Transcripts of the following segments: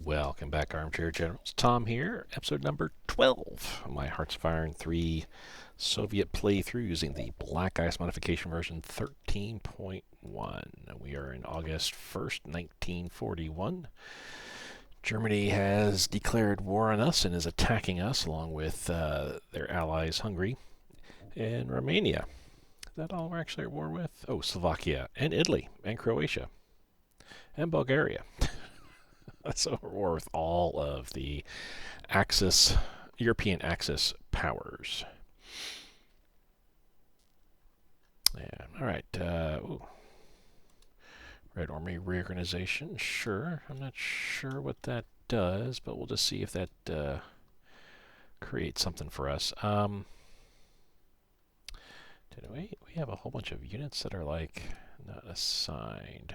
Welcome back, Armchair Generals. Tom here, episode number 12 of my Hearts of Iron 3 Soviet playthrough using the Black Ice modification version 13.1. We are in August 1st, 1941. Germany has declared war on us and is attacking us along with their allies Hungary and Romania. Is that all we're actually at war with? Oh, Slovakia and Italy and Croatia and Bulgaria. So we're at war with all of the Axis, European Axis powers. Yeah, all right. Red Army reorganization. Sure. I'm not sure what that does, but we'll just see if that creates something for us. Did we have a whole bunch of units that are like not assigned.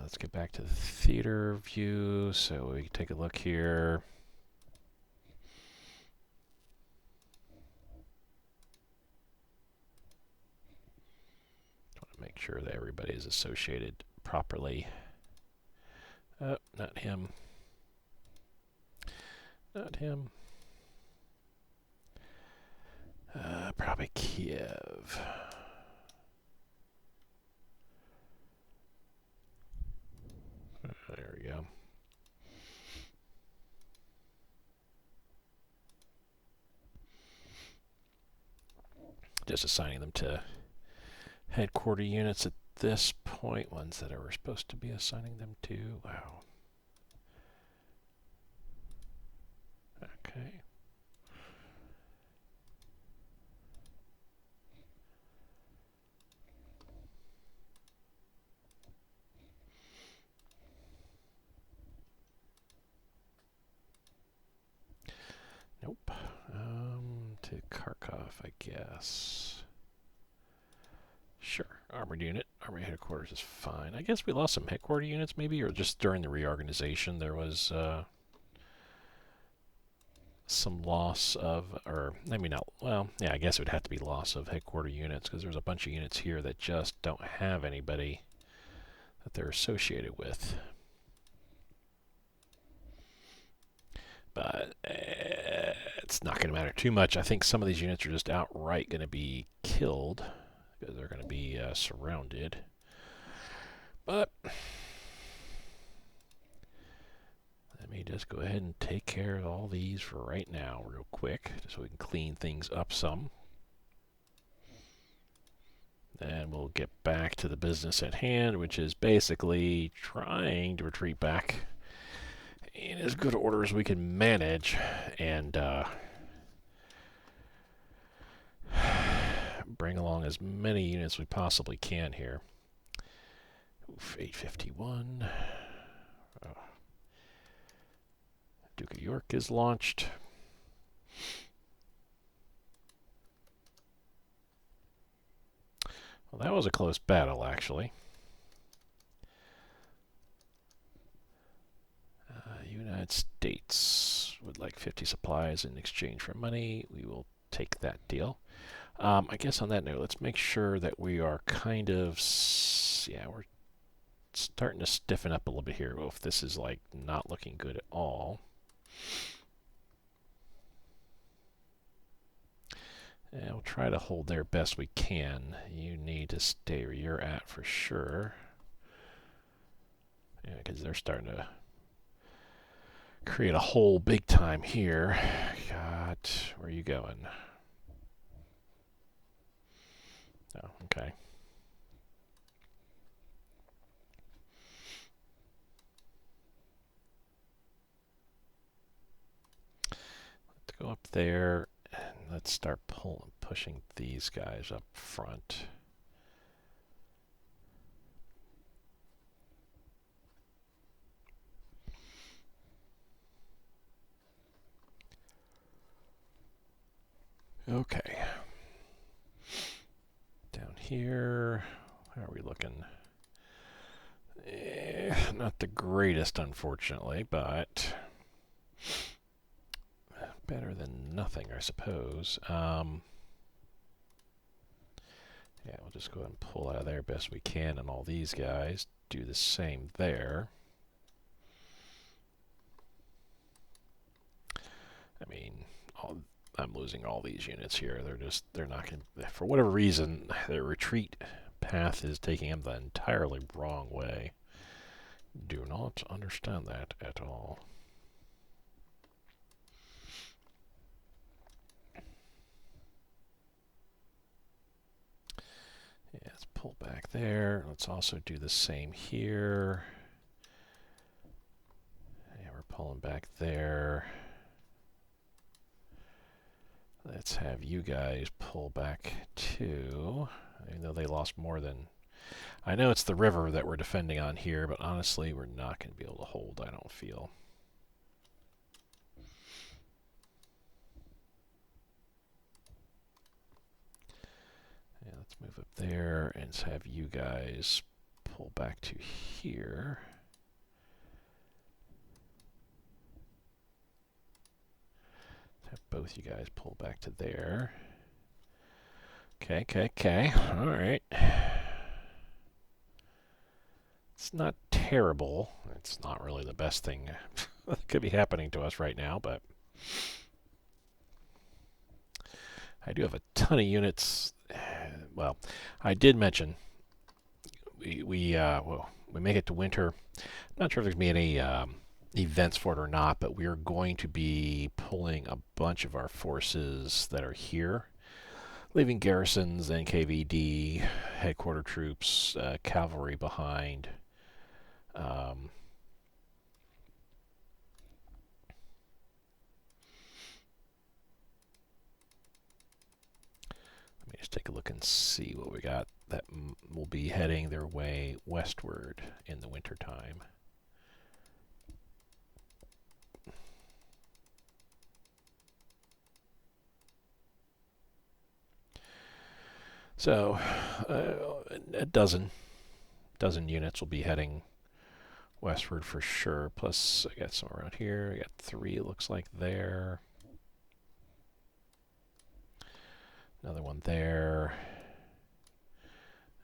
Let's get back to the theater view so we can take a look here. Want to make sure that everybody is associated properly. Not him. Not him. Probably Kiev. There we go. Just assigning them to headquarter units at this point, ones that we're supposed to be assigning them to. Wow. Okay. Nope. To Kharkov, I guess. Sure. Armored unit. Armored headquarters is fine. I guess we lost some headquarter units maybe, or just during the reorganization there was some loss of, or maybe not, well, yeah, I guess it would have to be loss of headquarter units because there's a bunch of units here that just don't have anybody that they're associated with. But it's not going to matter too much. I think some of these units are just outright going to be killed because they're going to be surrounded. But let me just go ahead and take care of all these for right now real quick just so we can clean things up some. And we'll get back to the business at hand, which is basically trying to retreat back in as good order as we can manage and bring along as many units we possibly can here. Oof, 851. Oh. Duke of York is launched. Well, that was a close battle, actually. United States would like 50 supplies in exchange for money. We will take that deal. I guess on that note, let's make sure that we are kind of, yeah, we're starting to stiffen up a little bit here. Well, if this is like not looking good at all. And we'll try to hold there best we can. You need to stay where you're at for sure. Yeah, because they're starting to create a hole big time here. God, where are you going? Oh, okay. Let's go up there and let's start pushing these guys up front. Okay. Down here, how are we looking? Not the greatest, unfortunately, but better than nothing, I suppose. Yeah, we'll just go ahead and pull out of there best we can, and all these guys do the same there. I mean, I'm losing all these units here. They're not going to, for whatever reason, their retreat path is taking them the entirely wrong way. Do not understand that at all. Yeah, let's pull back there. Let's also do the same here. Yeah, we're pulling back there. Let's have you guys pull back too, even though they lost more than... I know it's the river that we're defending on here, but honestly, we're not going to be able to hold, I don't feel. Yeah, let's move up there and have you guys pull back to here. Have both you guys pull back to there. Okay. All right. It's not terrible. It's not really the best thing that could be happening to us right now, but I do have a ton of units. Well, I did mention we make it to winter. I'm not sure if there's going to be any events for it or not, but we are going to be pulling a bunch of our forces that are here, leaving garrisons, NKVD, headquarter troops, cavalry behind. Let me just take a look and see what we got that will be heading their way westward in the wintertime. So, a dozen units will be heading westward for sure. Plus, I got some around here. I got 3, it looks like, there. Another one there.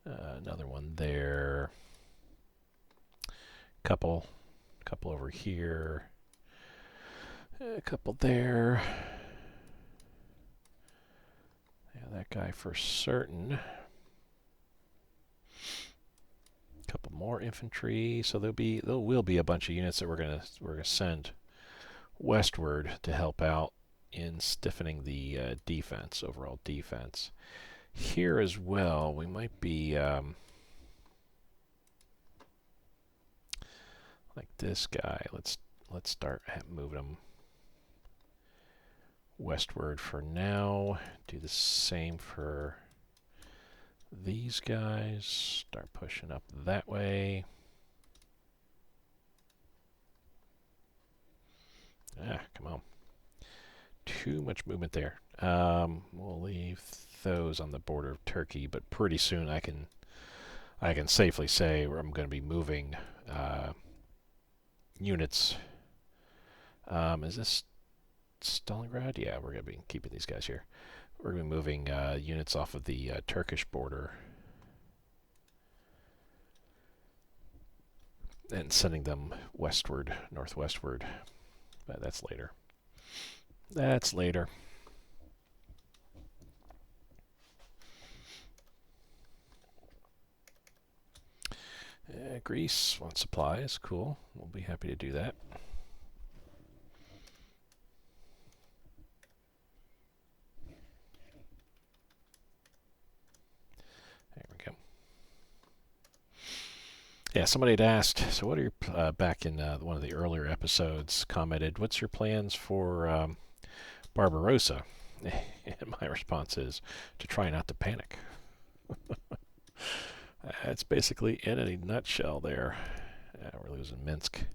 Another one there. Couple over here. A couple there. Yeah, that guy for certain. Couple more infantry, so there will be a bunch of units that we're gonna send westward to help out in stiffening the defense, overall defense. Here as well, we might be like this guy. Let's start moving them westward for now. Do the same for these guys. Start pushing up that way. Come on. Too much movement there. We'll leave those on the border of Turkey, but pretty soon I can safely say I'm going to be moving units. Is this Stalingrad? Yeah, we're going to be keeping these guys here. We're going to be moving units off of the Turkish border and sending them westward, northwestward. But that's later. That's later. Greece wants supplies. Cool. We'll be happy to do that. There we go. Yeah, somebody had asked, so what are your, back in one of the earlier episodes, commented, what's your plans for Barbarossa? And my response is to try not to panic. That's basically in a nutshell there. We're losing Minsk.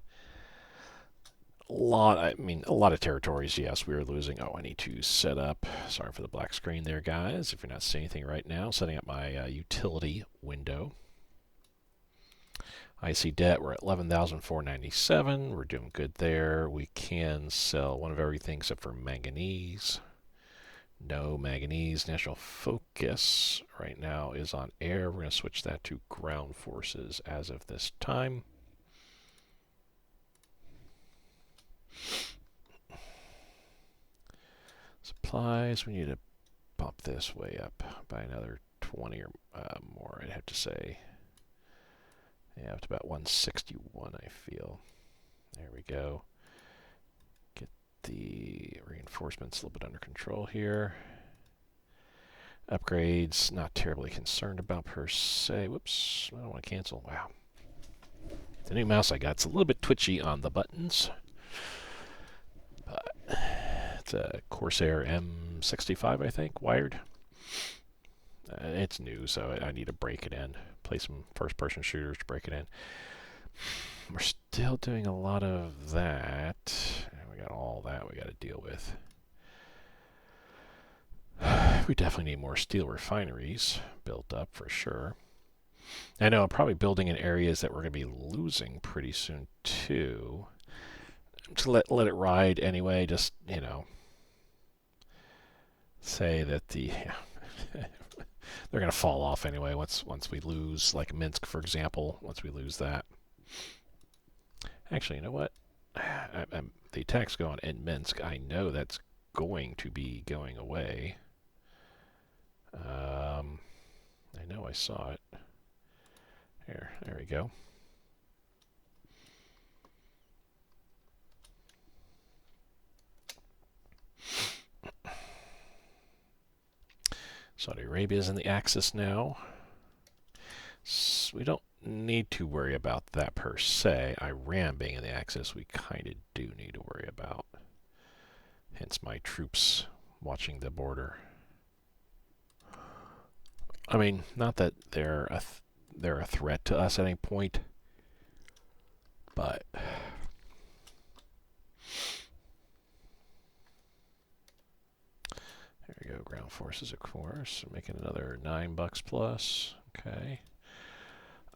A lot of territories, yes, we are losing. Oh, I need to set up, sorry for the black screen there, guys. If you're not seeing anything right now, setting up my utility window. IC debt, we're at 11,497. We're doing good there. We can sell one of everything except for manganese. No manganese. National focus right now is on air. We're going to switch that to ground forces as of this time. Supplies, we need to bump this way up by another 20 or more, I'd have to say. Yeah, up to about 161, I feel. There we go. Get the reinforcements a little bit under control here. Upgrades, not terribly concerned about per se. Whoops, I don't want to cancel. Wow. The new mouse I got's a little bit twitchy on the buttons. But it's a Corsair M65, I think, wired. It's new, so I need to break it in. Play some first-person shooters to break it in. We're still doing a lot of that. We got all that we got to deal with. We definitely need more steel refineries built up for sure. I know I'm probably building in areas that we're going to be losing pretty soon too. Just let it ride anyway. Just, you know, say that the they're going to fall off anyway once we lose, like Minsk, for example. Once we lose that. Actually, you know what? The attack's going in Minsk. I know that's going to be going away. I know I saw it. There we go. Saudi Arabia is in the Axis now. So we don't need to worry about that per se. Iran being in the Axis, we kind of do need to worry about. Hence my troops watching the border. I mean, not that they're a threat to us at any point, but there we go. Ground forces, of course, making another $9 plus. Okay.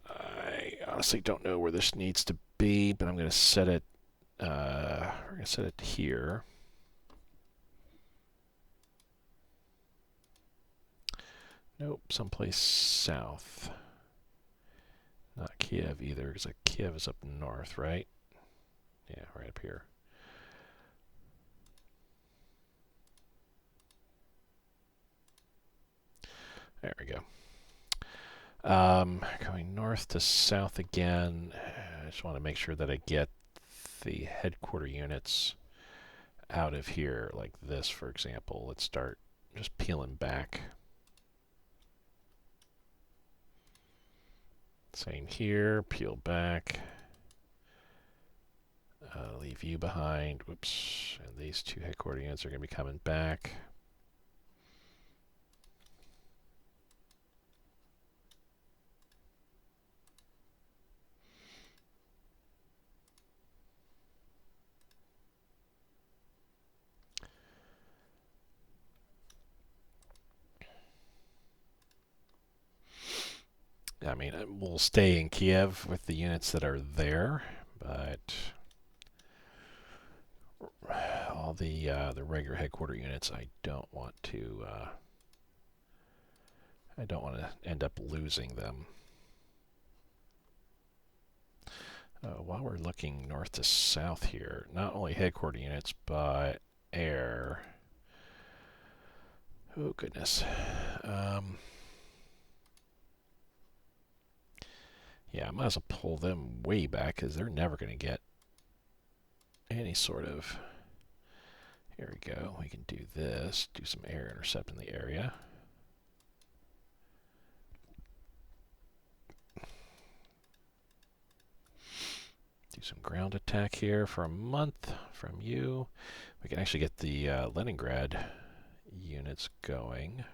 I honestly don't know where this needs to be, but I'm going to set it. We're going to set it here. Nope, someplace south. Not Kiev either, because like Kiev is up north, right? Yeah, right up here. There we go. Going north to south again. I just want to make sure that I get the headquarter units out of here, like this, for example. Let's start just peeling back. Same here, peel back. Leave you behind. Whoops. And these two headquarter units are going to be coming back. I mean, we'll stay in Kiev with the units that are there, but all the regular headquarter units, I don't want to end up losing them. While we're looking north to south here, not only headquarter units, but air. Oh, goodness. Yeah, I might as well pull them way back because they're never going to get any sort of... Here we go. We can do this. Do some air intercept in the area. Do some ground attack here for a month from you. We can actually get the Leningrad units going.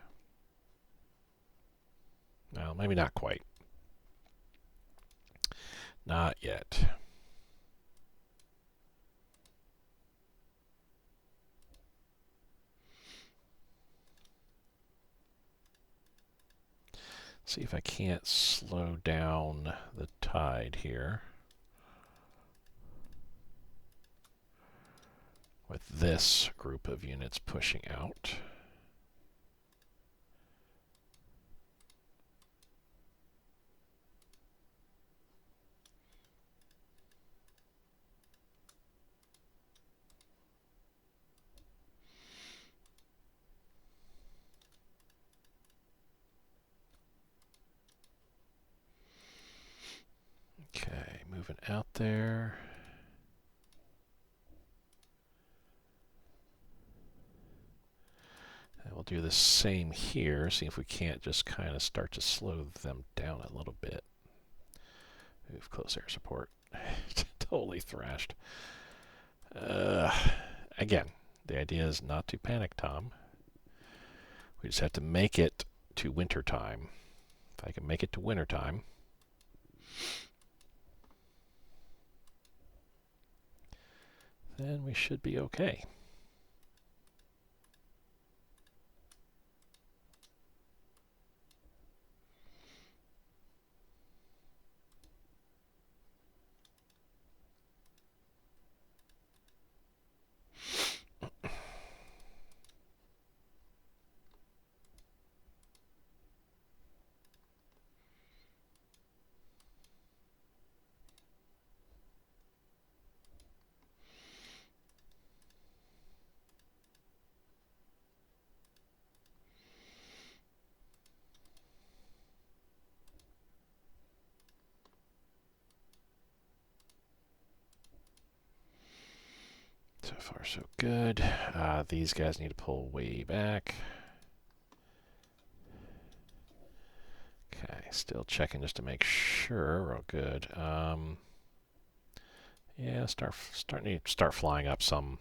Well, maybe not quite. Not yet. See if I can't slow down the tide here with this group of units pushing out. moving out there. And we'll do the same here, see if we can't just kind of start to slow them down a little bit. Move close air support. Totally thrashed. Again, the idea is not to panic, Tom. We just have to make it to winter time. If I can make it to winter time, then we should be okay. So far, so good. These guys need to pull way back. Okay, still checking just to make sure we're all good. Yeah, start flying up some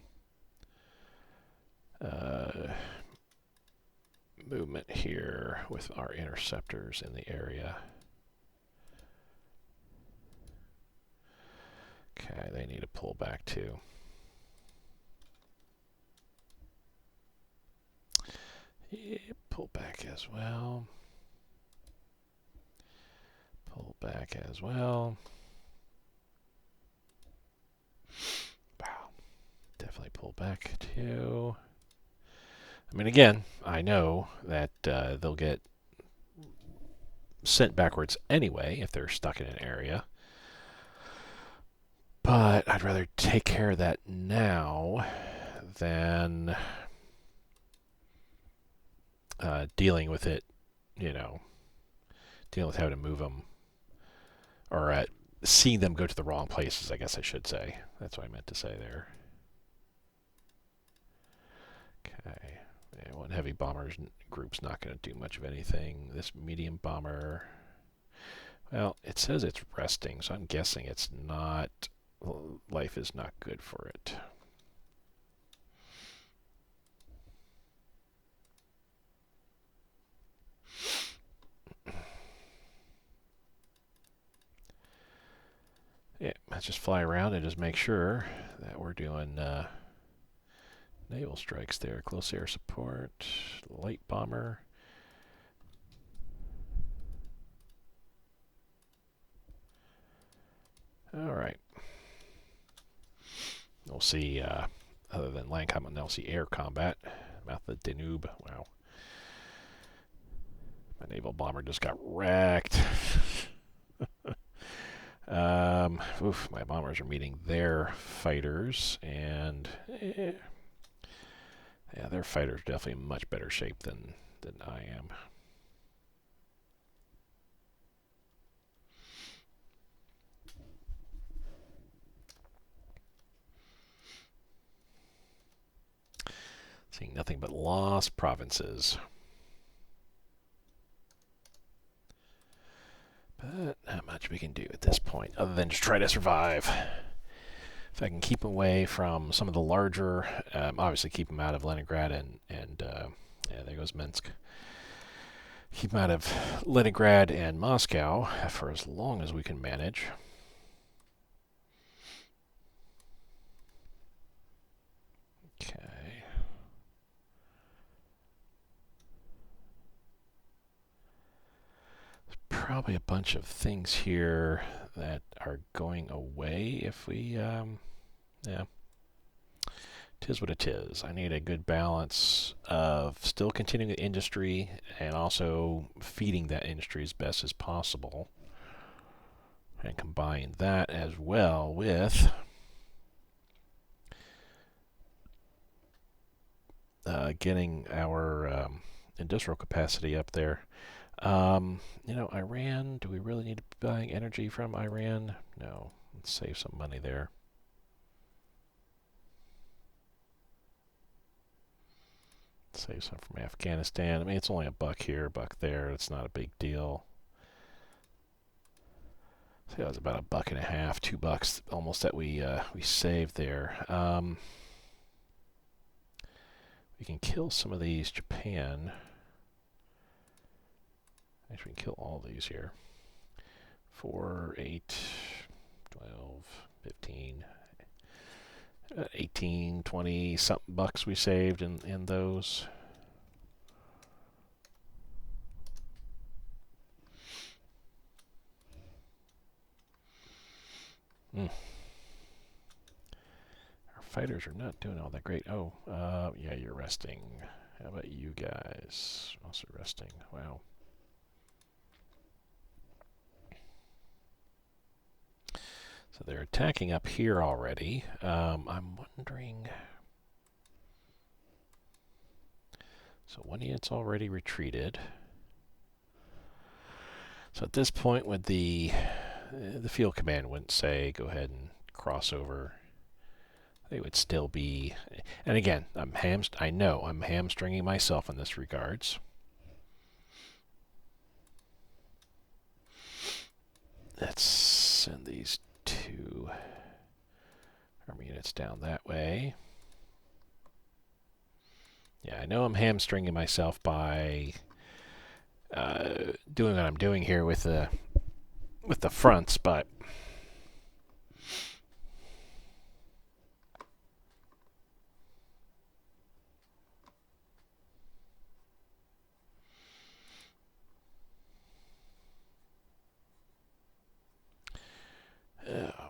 movement here with our interceptors in the area. Okay, they need to pull back too. Yeah, pull back as well. Pull back as well. Wow. Definitely pull back too. I mean, again, I know that they'll get sent backwards anyway if they're stuck in an area. But I'd rather take care of that now than dealing with it, dealing with how to move them, or seeing them go to the wrong places, I guess I should say. That's what I meant to say there. Okay. Yeah, one heavy bomber group's not going to do much of anything. This medium bomber, well, it says it's resting, so I'm guessing it's not, life is not good for it. Yeah, let's just fly around and just make sure that we're doing naval strikes there. Close air support, light bomber. All right. We'll see, other than land combat, they'll see air combat. Mouth of the Danube. Wow. My naval bomber just got wrecked. My bombers are meeting their fighters, and yeah, their fighters are definitely in much better shape than I am. Seeing nothing but lost provinces. But not much we can do at this point, other than just try to survive. If I can keep them away from some of the larger, obviously keep them out of Leningrad and yeah, there goes Minsk. Keep them out of Leningrad and Moscow for as long as we can manage. Okay. There's probably a bunch of things here that are going away if we, yeah. Tis what it is. I need a good balance of still continuing the industry and also feeding that industry as best as possible. And combine that as well with getting our industrial capacity up there. Iran, do we really need to be buying energy from Iran? No. Save some money there. Save some from Afghanistan. I mean, it's only $1 here, $1 there. It's not a big deal. So that was about $1.50, $2 almost that we saved there. We can kill some of these Japan. Actually, we can kill all these here. 4, 8, 12, 15, 18, 20 something bucks we saved in those. Our fighters are not doing all that great. Oh, yeah, you're resting. How about you guys? Also resting. Wow. So they're attacking up here already. I'm wondering... So one unit's already retreated. So at this point, with the field command wouldn't say, go ahead and cross over. They would still be... And again, I know I'm hamstringing myself in this regards. Let's send these 2 army units down that way. Yeah, I know I'm hamstringing myself by doing what I'm doing here with the fronts, but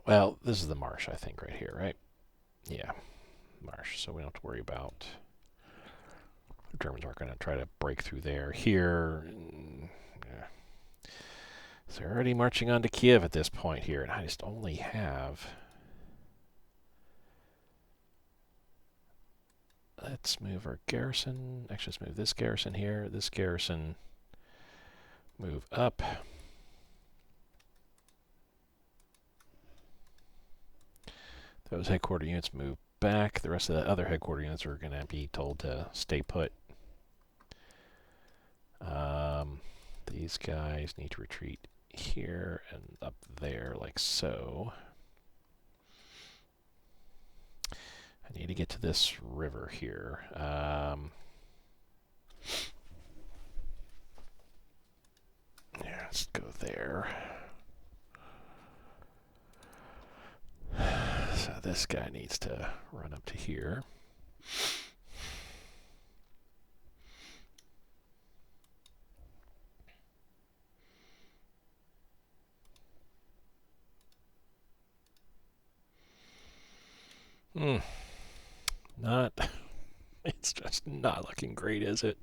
well, this is the marsh, I think, right here, right? Yeah, marsh, so we don't have to worry about... The Germans aren't going to try to break through there. Here, yeah. So they're already marching on to Kiev at this point here, and I just only have... Let's move our garrison. Actually, let's move this garrison here. This garrison move up. Those headquarter units move back. The rest of the other headquarter units are going to be told to stay put. These guys need to retreat here and up there like so. I need to get to this river here. Yeah, let's go there. So this guy needs to run up to here. It's just not looking great, is it?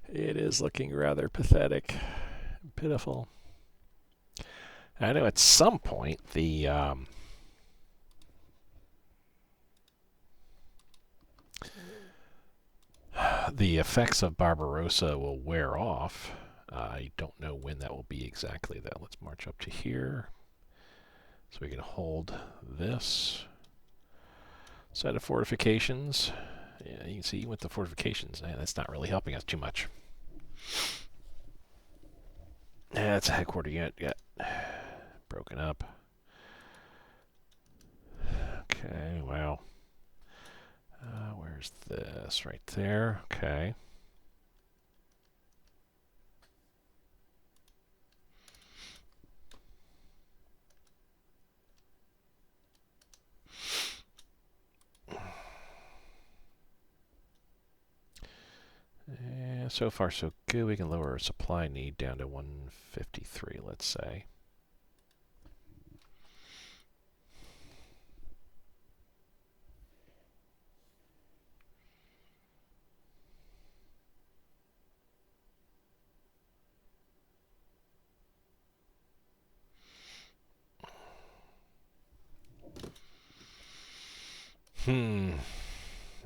It is looking rather pathetic, pitiful. I know at some point the effects of Barbarossa will wear off. I don't know when that will be exactly, though. Let's march up to here so we can hold this set of fortifications. Yeah, you can see with the fortifications, that's not really helping us too much. Yeah, that's a headquarter unit. Yeah, broken up. Okay, wow. Where's this? Right there. Okay. So far so good. We can lower our supply need down to 153, let's say.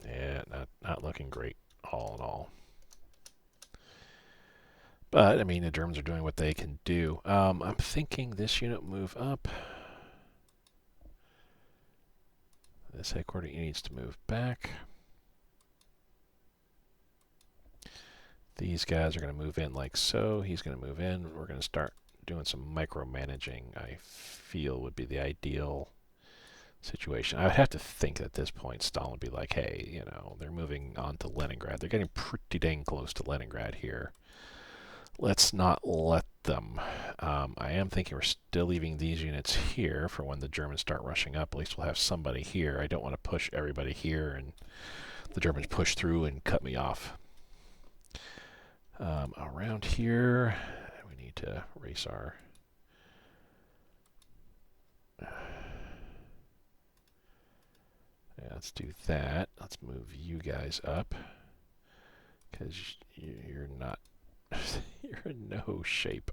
Yeah, not looking great all in all. But, I mean, the Germans are doing what they can do. I'm thinking this unit move up. This headquarters needs to move back. These guys are going to move in like so. He's going to move in. We're going to start doing some micromanaging, I feel would be the ideal situation. I would have to think at this point Stalin would be like, hey, you know, they're moving on to Leningrad. They're getting pretty dang close to Leningrad here. Let's not let them. I am thinking we're still leaving these units here for when the Germans start rushing up. At least we'll have somebody here. I don't want to push everybody here and the Germans push through and cut me off. Around here, we need to race our... Yeah, let's do that. Let's move you guys up. Because you're not... you're in no shape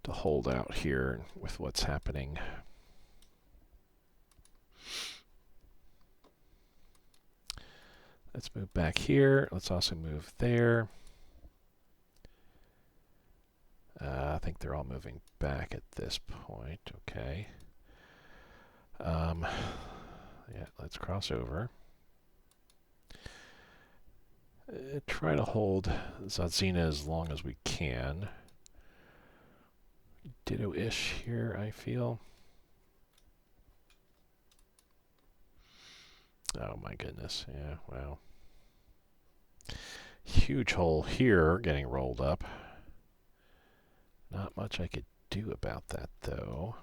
to hold out here with what's happening. Let's move back here. Let's also move there. I think they're all moving back at this point. Okay. Yeah, let's cross over. Try to hold Zadzina as long as we can. Ditto-ish here, I feel. Oh my goodness, yeah, wow. Huge hole here getting rolled up. Not much I could do about that, though.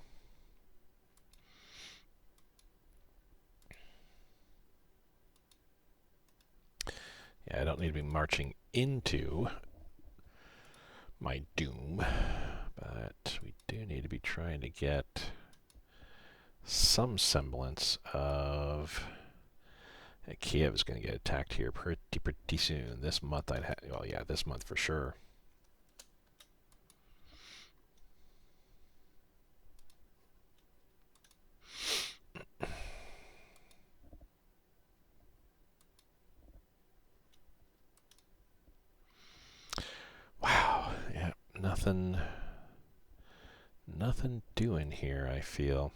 Yeah, I don't need to be marching into my doom, but we do need to be trying to get some semblance of... Kiev is going to get attacked here pretty soon. This month I'd have... Well, yeah, this month for sure. Wow, yeah, nothing doing here, I feel.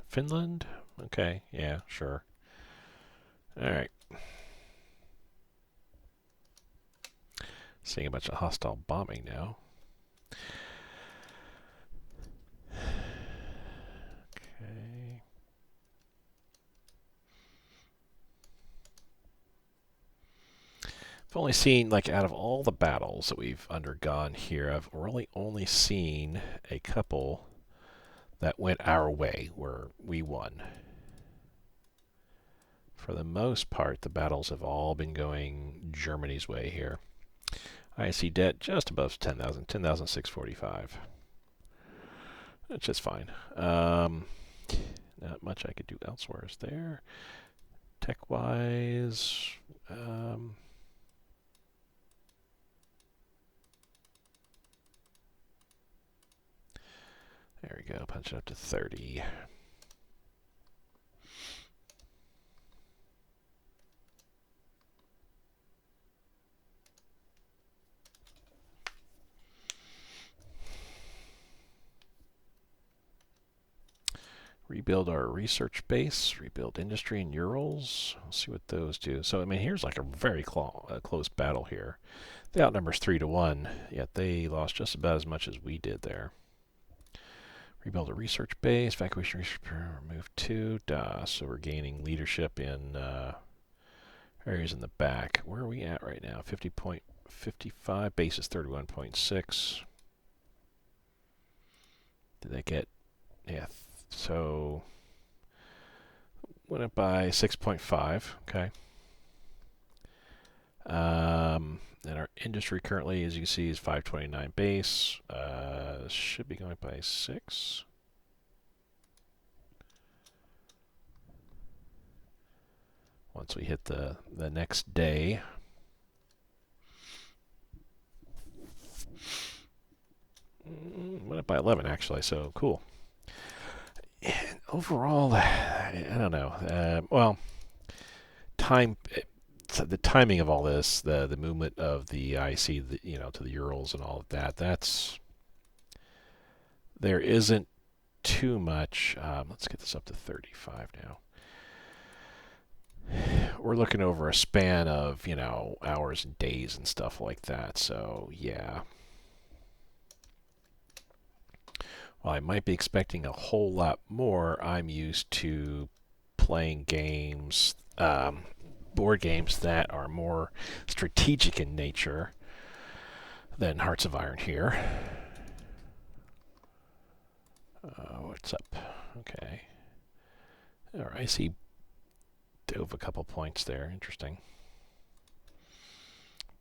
Finland? Okay, yeah, sure. Alright. Seeing a bunch of hostile bombing now. Okay. I've only seen, like, out of all the battles that we've undergone here, I've really only seen a couple that went our way, where we won. For the most part, the battles have all been going Germany's way here. IC debt just above 10,000, 10,645. That's just fine. Not much I could do elsewhere is there. Tech-wise, there we go, punch it up to 30. Rebuild our research base, rebuild industry in Urals. We'll see what those do. So, I mean, here's like a very close battle here. The outnumber's 3-1, yet they lost just about as much as we did there. Rebuild a research base, evacuation research, remove 2. So we're gaining leadership in areas in the back. Where are we at right now? 50.55, base is 31.6. Did they get, yeah, so went up by 6.5, okay. And our industry currently, as you can see, is 529 base. Should be going by 6. Once we hit the next day. Went up by 11 actually, so cool. overall, I don't know. Well, time. The timing of all this, the movement of the IC, to the Urals and all of that. There isn't too much. Let's get this up to 35 now. We're looking over a span of, hours and days and stuff like that. So, yeah. While I might be expecting a whole lot more, I'm used to playing games, board games that are more strategic in nature than Hearts of Iron here. What's up? Okay. All right, I see dove a couple points there. Interesting.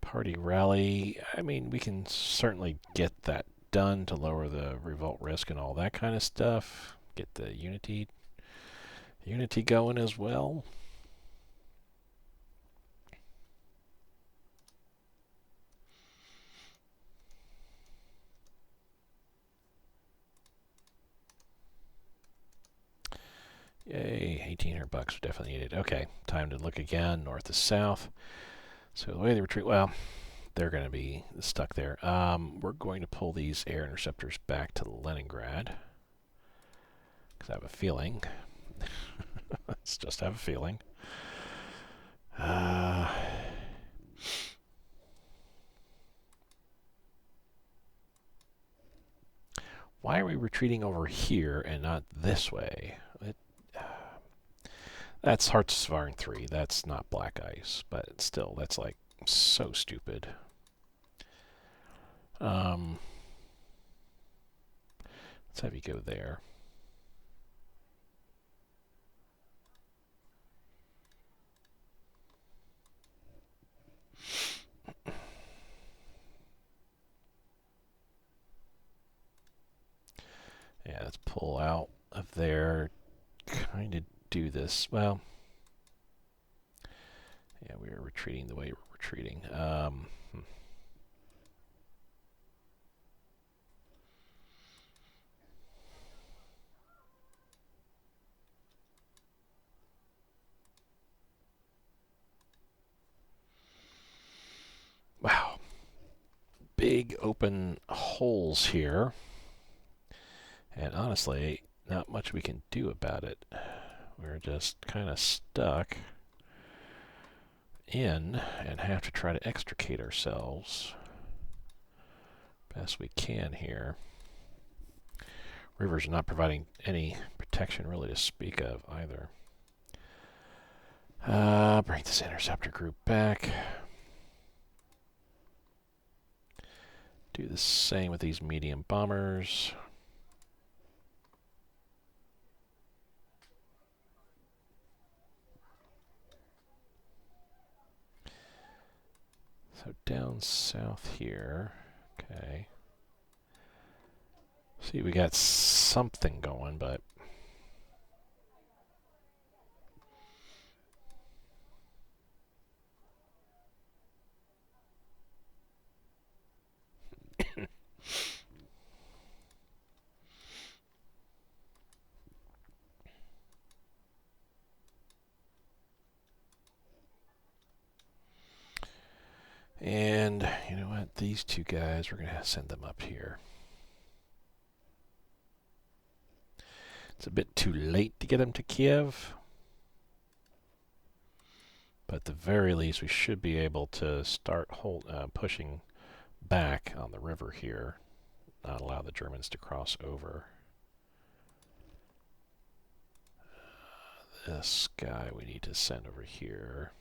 Party rally. I mean, we can certainly get that done to lower the revolt risk and all that kind of stuff. Get the unity going as well. Yay, 1,800 bucks, definitely needed. Okay, time to look again, north to south. So the way they retreat, well, they're going to be stuck there. We're going to pull these air interceptors back to Leningrad. Because I have a feeling. Let's just have a feeling. Why are we retreating over here and not this way? That's Hearts of Iron 3. That's not Black Ice. But still, that's like so stupid. Let's have you go there. Yeah, let's pull out of there. Kind of do this. Well, yeah, we are retreating the way we're retreating. Wow. Big open holes here. And honestly, not much we can do about it. We're just kind of stuck in and have to try to extricate ourselves best we can here. Rivers are not providing any protection really to speak of either. Bring this interceptor group back. Do the same with these medium bombers. So down south here. Okay. See, we got something going, but and you know what? These two guys, we're going to send them up here. It's a bit too late to get them to Kiev. But at the very least, we should be able to start pushing back on the river here. Not allow the Germans to cross over. This guy we need to send over here.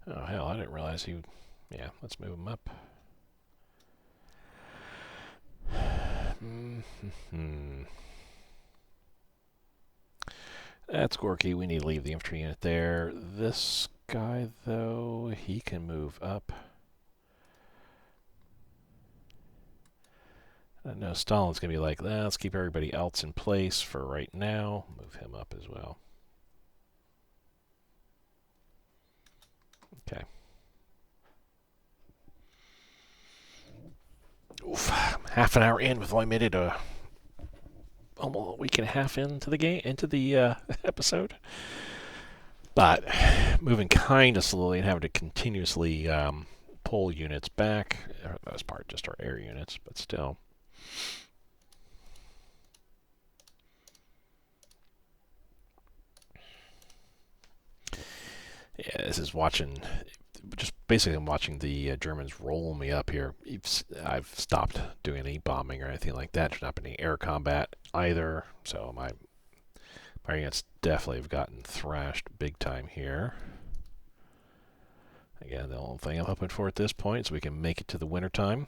Oh, hell, I didn't realize he would... Yeah, let's move him up. That's Gorky. We need to leave the infantry unit there. This guy, though, he can move up. I know Stalin's going to be like, let's keep everybody else in place for right now. Move him up as well. Okay. Oof, half an hour in. We've only made it almost a week and a half into the game, into the episode. But moving kind of slowly and having to continuously pull units back. For the most part, just our air units, but still. Yeah, this is watching. Just basically, I'm watching the Germans roll me up here. I've stopped doing any bombing or anything like that. There's not been any air combat either, so my units definitely have gotten thrashed big time here. Again, the only thing I'm hoping for at this point is we can make it to the winter time.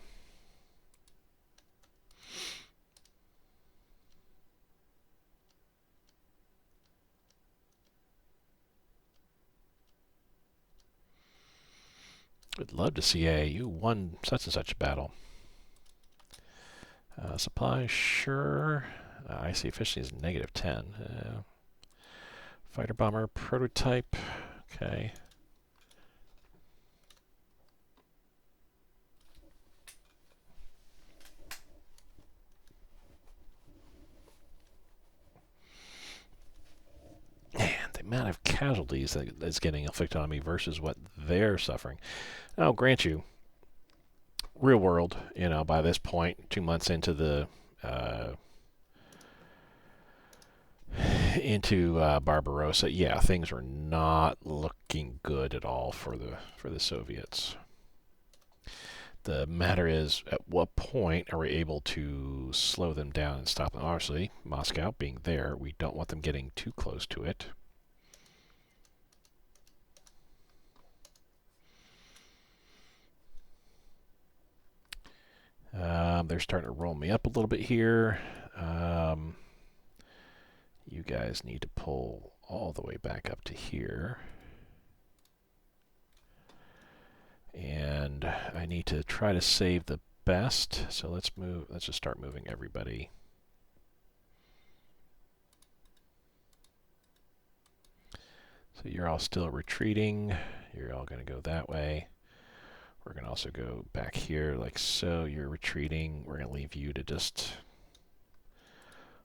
Would love to see you won such and such a battle. Supplies, sure. I see efficiency is -10. Fighter bomber prototype. Okay. Man, the amount of casualties that's getting inflicted on me versus what they're suffering. I'll grant you, real world, by this point, 2 months into the Barbarossa, yeah, things are not looking good at all for the Soviets. The matter is, at what point are we able to slow them down and stop them? Obviously, Moscow being there, we don't want them getting too close to it. They're starting to roll me up a little bit here. You guys need to pull all the way back up to here. And I need to try to save the best. So let's just start moving everybody. So you're all still retreating. You're all going to go that way. We're going to also go back here like so. You're retreating. We're going to leave you to just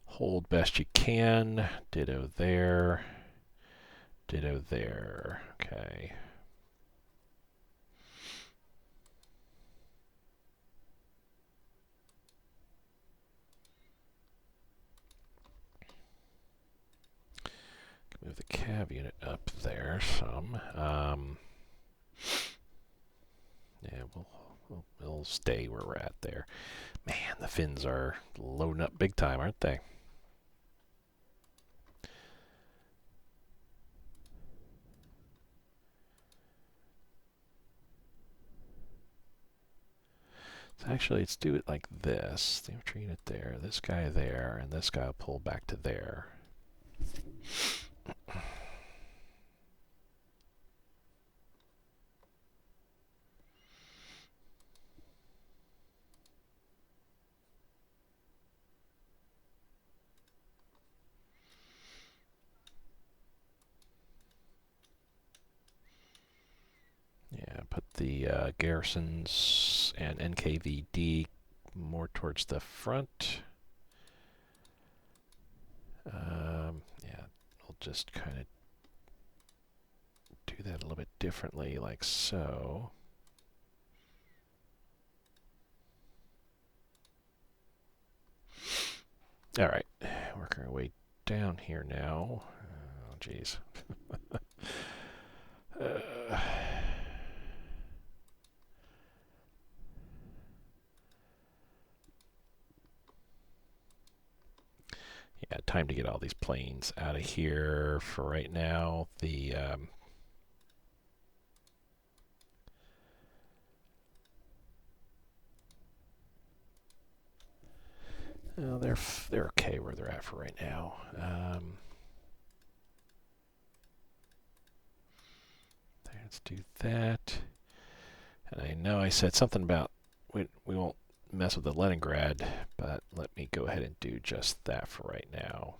hold best you can. Ditto there. Ditto there. Okay. Move the cav unit up there some. Yeah, we'll stay where we're at there. Man, the Finns are loading up big time, aren't they? So actually, let's do it like this. The infantry unit there, this guy there, and this guy will pull back to there. Yeah, put the garrisons and NKVD more towards the front. Yeah, we'll just kind of do that a little bit differently, like so. All right, working our way down here now. Oh, geez. Yeah, time to get all these planes out of here for right now. Well, they're okay where they're at for right now. Let's do that. And I know I said something about we won't mess with the Leningrad, but let me go ahead and do just that for right now.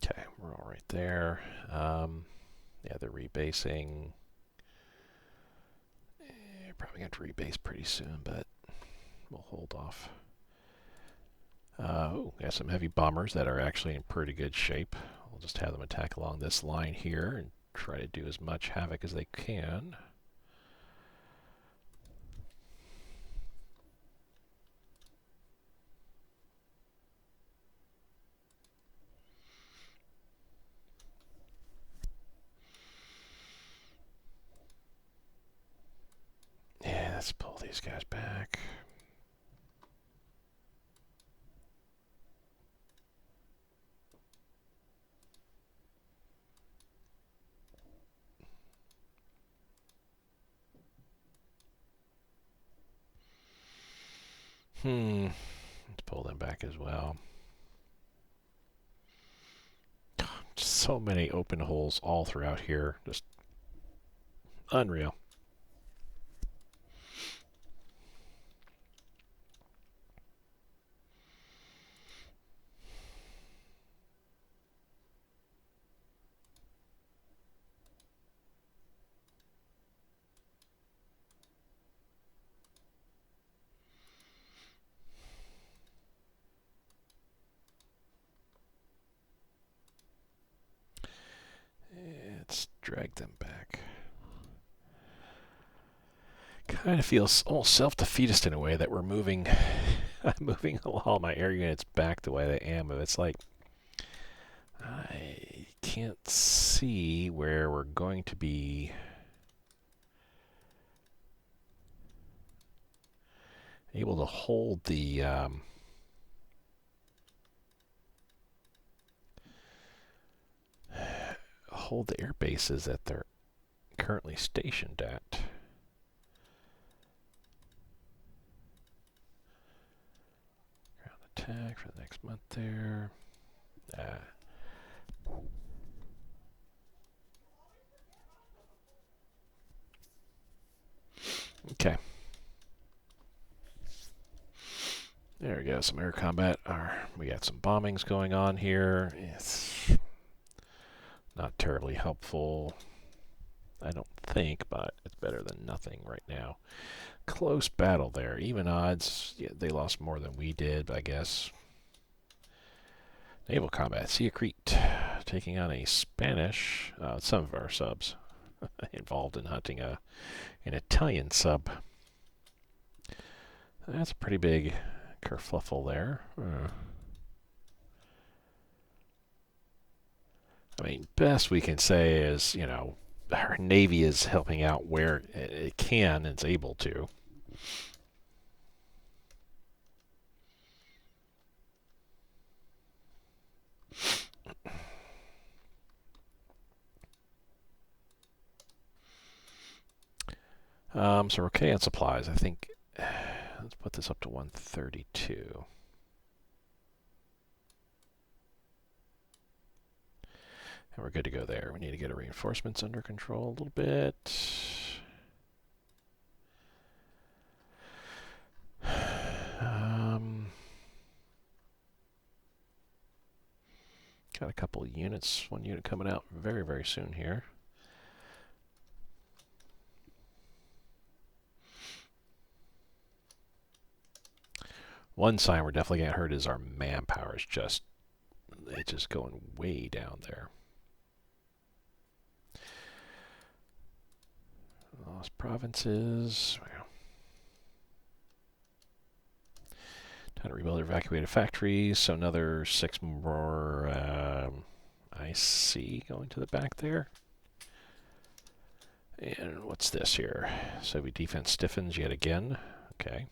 Okay, we're all right there. Yeah, the rebasing. Probably going to rebase pretty soon, but we'll hold off. Got some heavy bombers that are actually in pretty good shape. We'll just have them attack along this line here and try to do as much havoc as they can. Yeah, let's pull these guys back. Let's pull them back as well. So many open holes all throughout here. Just unreal. Let's drag them back. Kind of feels almost self-defeatist in a way that we're moving moving all my air units back the way they am. But it's like I can't see where we're going to be able to hold the air bases that they're currently stationed at. Ground attack for the next month there. Okay. There we go, some air combat. We got some bombings going on here. It's not terribly helpful, I don't think, but it's better than nothing right now. Close battle there. Even odds. Yeah, they lost more than we did, I guess. Naval combat. Sea of Crete taking on a Spanish. Some of our subs involved in hunting an Italian sub. That's a pretty big kerfluffle there. I mean, best we can say is, our Navy is helping out where it can and is able to. So we're okay on supplies. I think, let's put this up to 132. And we're good to go there. We need to get our reinforcements under control a little bit. Got a couple of units. One unit coming out very, very soon here. One sign we're definitely getting hurt is our manpower is just, it's just going way down there. Lost provinces. Well, time to rebuild evacuated factories. So another 6 more. I see going to the back there. And what's this here? Soviet defense stiffens yet again. Okay.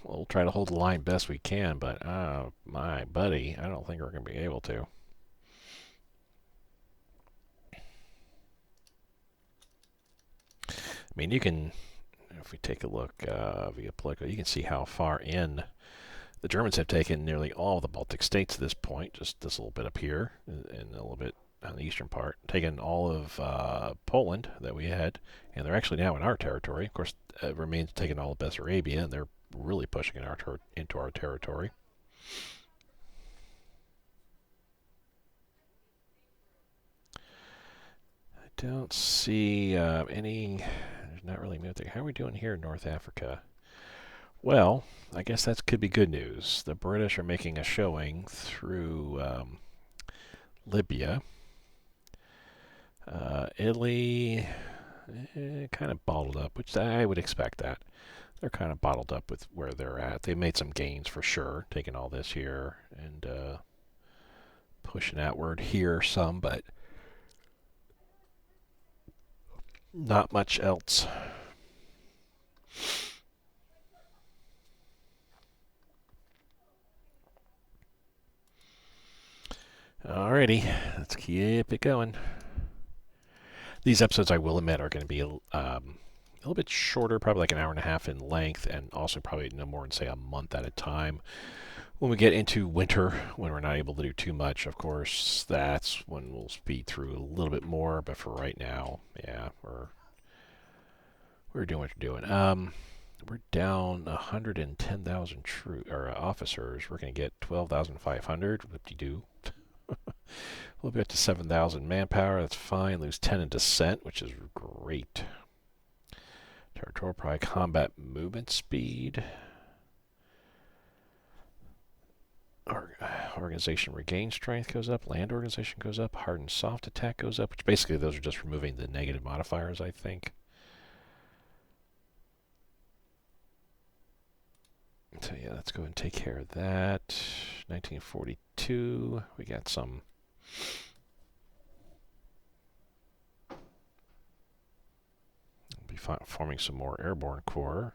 We'll try to hold the line best we can, but my buddy, I don't think we're going to be able to. I mean, you can, if we take a look via political, you can see how far in the Germans have taken nearly all the Baltic states at this point, just this little bit up here and a little bit on the eastern part, taken all of Poland that we had, and they're actually now in our territory. Of course, it remains taking all of Bessarabia, and they're really pushing into our territory. I don't see any. There's not really military. How are we doing here in North Africa? Well, I guess that could be good news. The British are making a showing through Libya. Italy, kind of bottled up, which I would expect that. They're kind of bottled up with where they're at. They made some gains for sure, taking all this here and pushing outward here some, but not much else. Alrighty, let's keep it going. These episodes, I will admit, are going to be a little bit shorter, probably like an hour and a half in length, and also probably no more than, say, a month at a time. When we get into winter, when we're not able to do too much, of course, that's when we'll speed through a little bit more. But for right now, yeah, we're doing what we're doing. We're down 110,000 officers. We're going to get 12,500. Whoop-de-doo. We'll be up to 7,000 manpower. That's fine. Lose 10 in descent, which is great. Territorial probably combat movement speed. Organization regain strength goes up. Land organization goes up. Hard and soft attack goes up. Which basically those are just removing the negative modifiers, I think. So yeah, let's go and take care of that. 1942. We got some. We'll be forming some more airborne corps.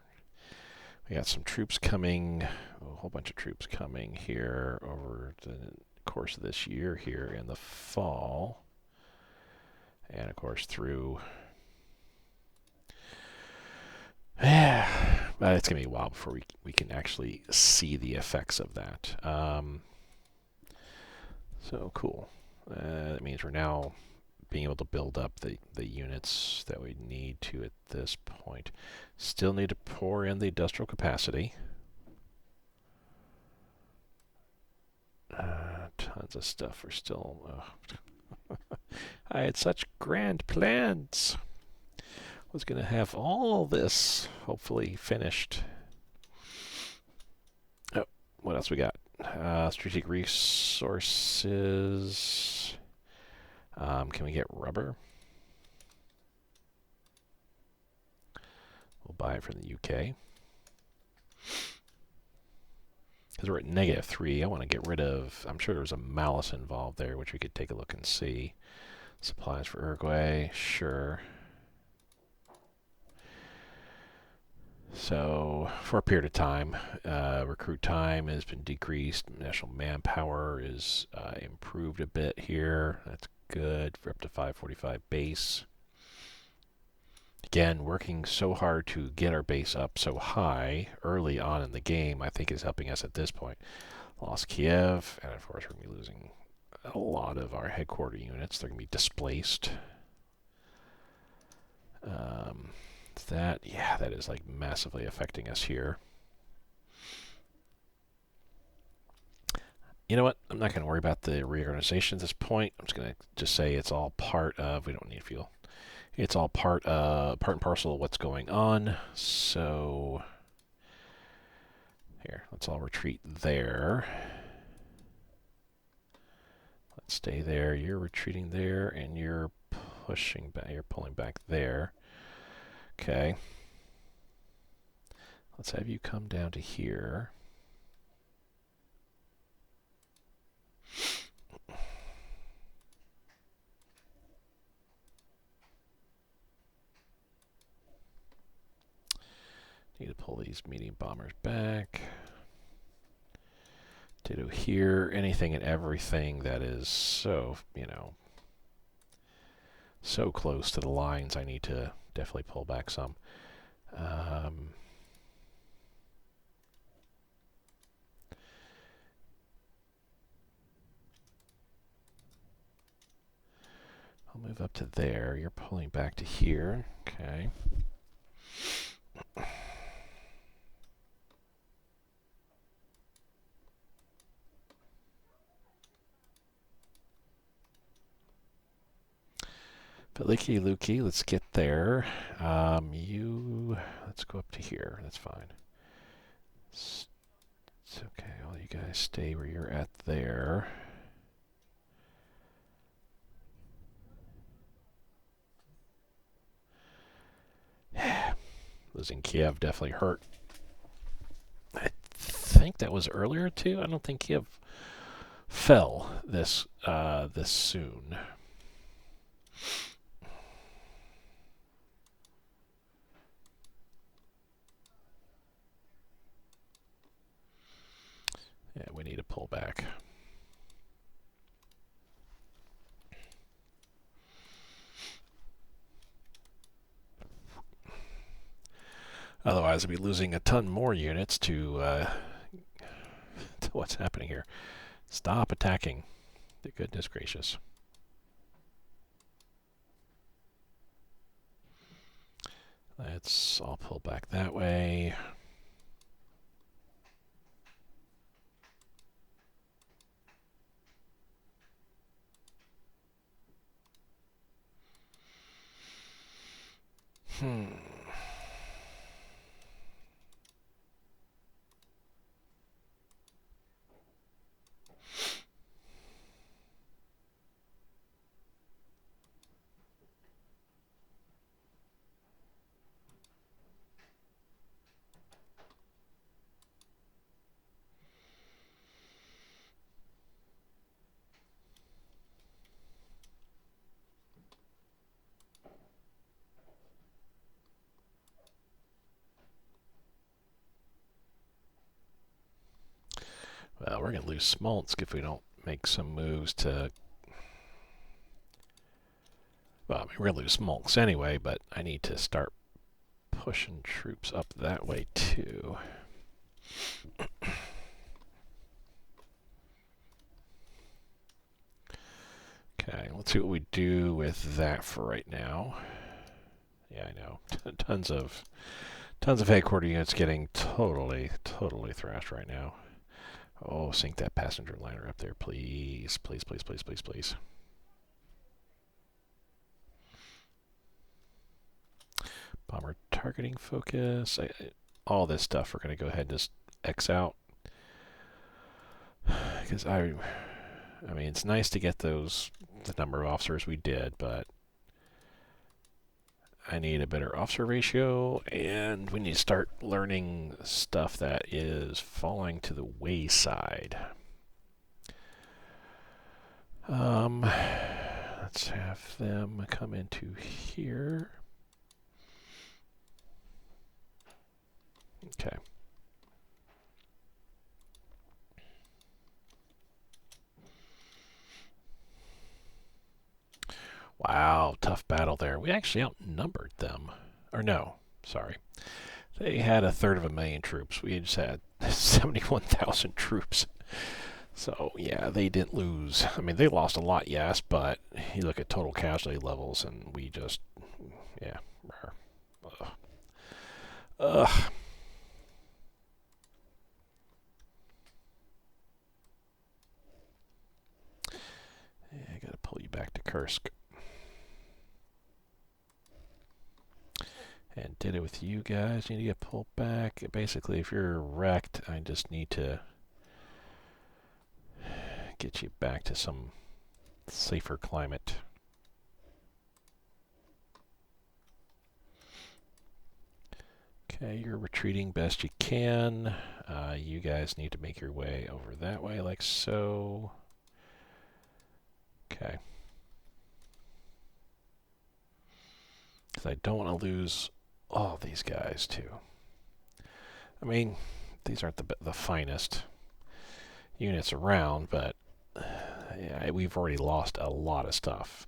We got some troops coming, a whole bunch of troops coming here over the course of this year here in the fall. And of course through, but it's going to be a while before we can actually see the effects of that. So cool. That means we're now being able to build up the units that we need to at this point. Still need to pour in the industrial capacity. Tons of stuff are still... I had such grand plans. Was going to have all this hopefully finished. Oh, what else we got? Strategic resources. Can we get rubber? We'll buy it from the UK. Because we're at -3, I want to get rid of... I'm sure there was a malice involved there, which we could take a look and see. Supplies for Uruguay, sure. So, for a period of time, recruit time has been decreased. National manpower is improved a bit here. That's good for up to 545 base. Again, working so hard to get our base up so high early on in the game, I think is helping us at this point. Lost Kiev, and of course we're going to be losing a lot of our headquarter units. They're going to be displaced. That is like massively affecting us here. You know what? I'm not going to worry about the reorganization at this point. I'm just going to just say it's all part of. We don't need fuel. It's all part and parcel of what's going on. So here, let's all retreat there. Let's stay there. You're retreating there, and you're pushing back. You're pulling back there. Okay. Let's have you come down to here. Need to pull these medium bombers back. Ditto here. Anything and everything that is so, so close to the lines, I need to definitely pull back some. I'll move up to there. You're pulling back to here. Okay. But looky looky, let's get there. Let's go up to here. That's fine. It's okay. All you guys stay where you're at there. Losing Kiev definitely hurt. I think that was earlier too. I don't think Kiev fell this soon. Yeah, we need to pull back. Otherwise, I'd be losing a ton more units to what's happening here. Stop attacking. Goodness gracious. Let's all pull back that way. Well, we're going to lose Smolensk if we don't make some moves to... Well, I mean, we're going to lose Smolensk anyway, but I need to start pushing troops up that way too. Okay, let's see what we do with that for right now. Yeah, I know. Tons of headquarter units getting totally thrashed right now. Oh, sink that passenger liner up there, please. Please, please, please, please, please. Bomber targeting focus. All this stuff we're going to go ahead and just X out. Because I mean, it's nice to get the number of officers we did, but I need a better officer ratio, and we need to start learning stuff that is falling to the wayside. Let's have them come into here. Okay. Wow, tough battle there. We actually outnumbered them. Or no, sorry. They had 1/3 troops. We just had 71,000 troops. So, yeah, they didn't lose. I mean, they lost a lot, yes, but you look at total casualty levels, and we just, yeah. Ugh. Kursk. And did it with you guys. You need to get pulled back. Basically, if you're wrecked, I just need to get you back to some safer climate. Okay, you're retreating best you can. You guys need to make your way over that way like so. Okay. Because I don't want to lose all these guys too. I mean, these aren't the finest units around, but yeah, we've already lost a lot of stuff.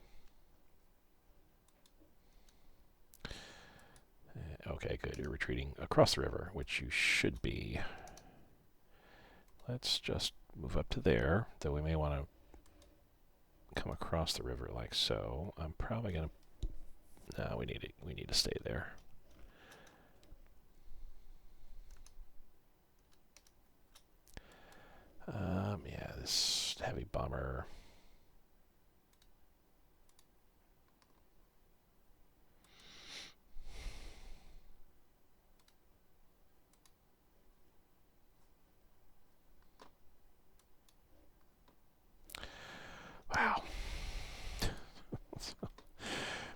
Okay, good. You're retreating across the river, which you should be. Let's just move up to there, though we may want to come across the river like so. I'm probably going to... No, we need to stay there. Yeah, this heavy bomber... Wow.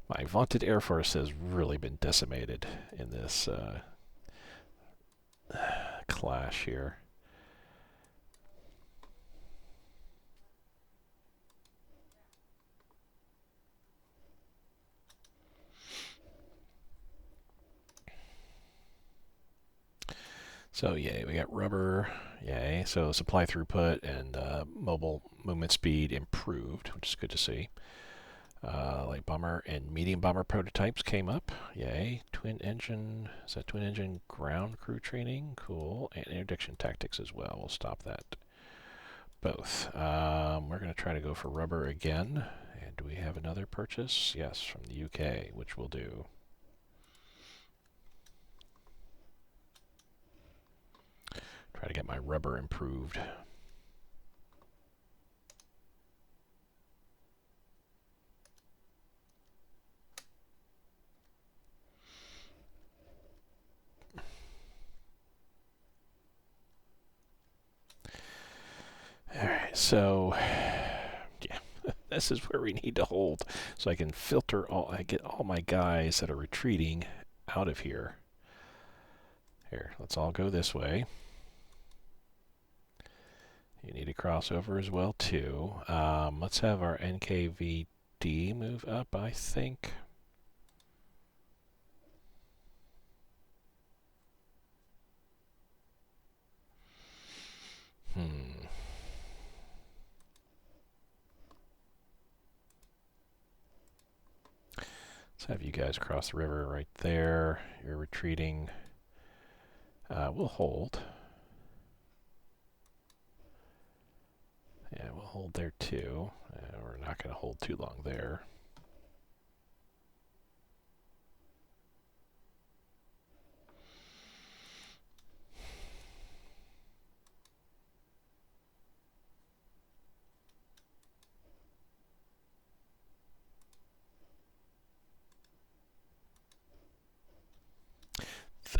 My vaunted Air Force has really been decimated in this clash here. So yay, we got rubber, yay. So supply throughput and mobile movement speed improved, which is good to see. Light bomber and medium bomber prototypes came up, yay. Twin engine, is that twin engine ground crew training? Cool. And interdiction tactics as well, we'll stop that. Both. We're going to try to go for rubber again. And do we have another purchase? Yes, from the UK, which we'll do. Try to get my rubber improved. Alright, so yeah, this is where we need to hold so I can filter I get all my guys that are retreating out of here. Here, let's all go this way. You need to cross over as well too. Let's have our NKVD move up, I think. Let's have you guys cross the river right there. You're retreating. We'll hold. Yeah, we'll hold there too. We're not going to hold too long there.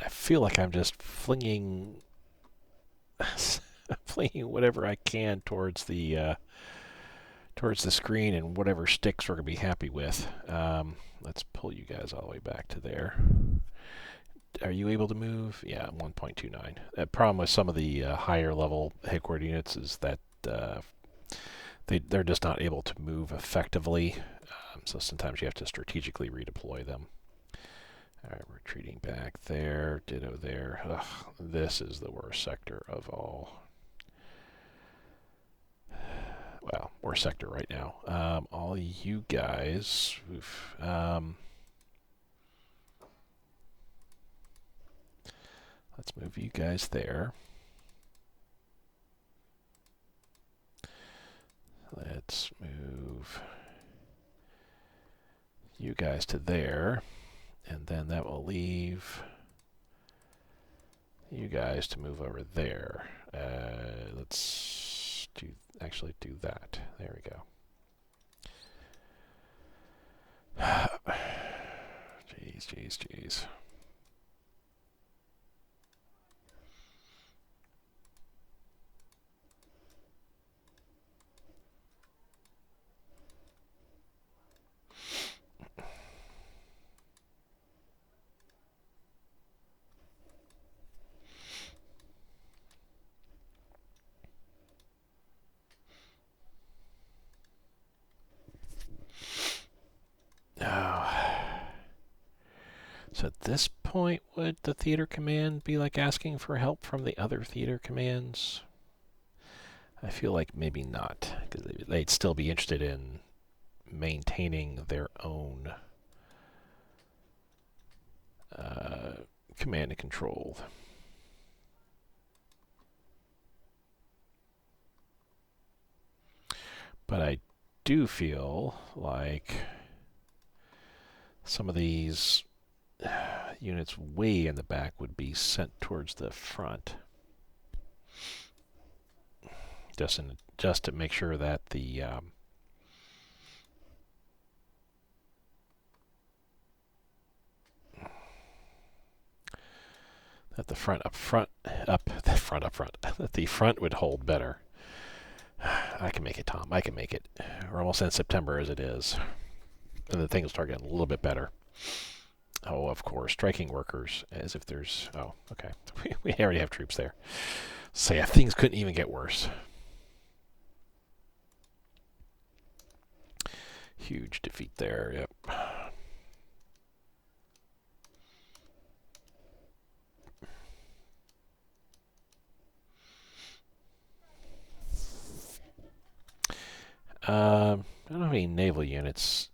I feel like I'm just flinging whatever I can towards the screen and whatever sticks we're gonna be happy with. Let's pull you guys all the way back to there. Are you able to move? Yeah, 1.29. The problem with some of the higher level headquarter units is that they're just not able to move effectively. So sometimes you have to strategically redeploy them. Alright, retreating back there, ditto there. Ugh, this is the worst sector of all. Well, worst sector right now. All you guys, let's move you guys there. Let's move you guys to there. And then that will leave you guys to move over there. Let's actually do that. There we go. Jeez. Oh. So at this point, would the theater command be like asking for help from the other theater commands? I feel like maybe not, because they'd still be interested in maintaining their own command and control. But I do feel like some of these units way in the back would be sent towards the front, just to make sure that that the front that the front would hold better. I can make it, Tom. I can make it. We're almost in September as it is, and the thing will start getting a little bit better. Oh, of course, striking workers, as if there's... Oh, okay. We already have troops there. So yeah, things couldn't even get worse. Huge defeat there, yep. I don't have any naval units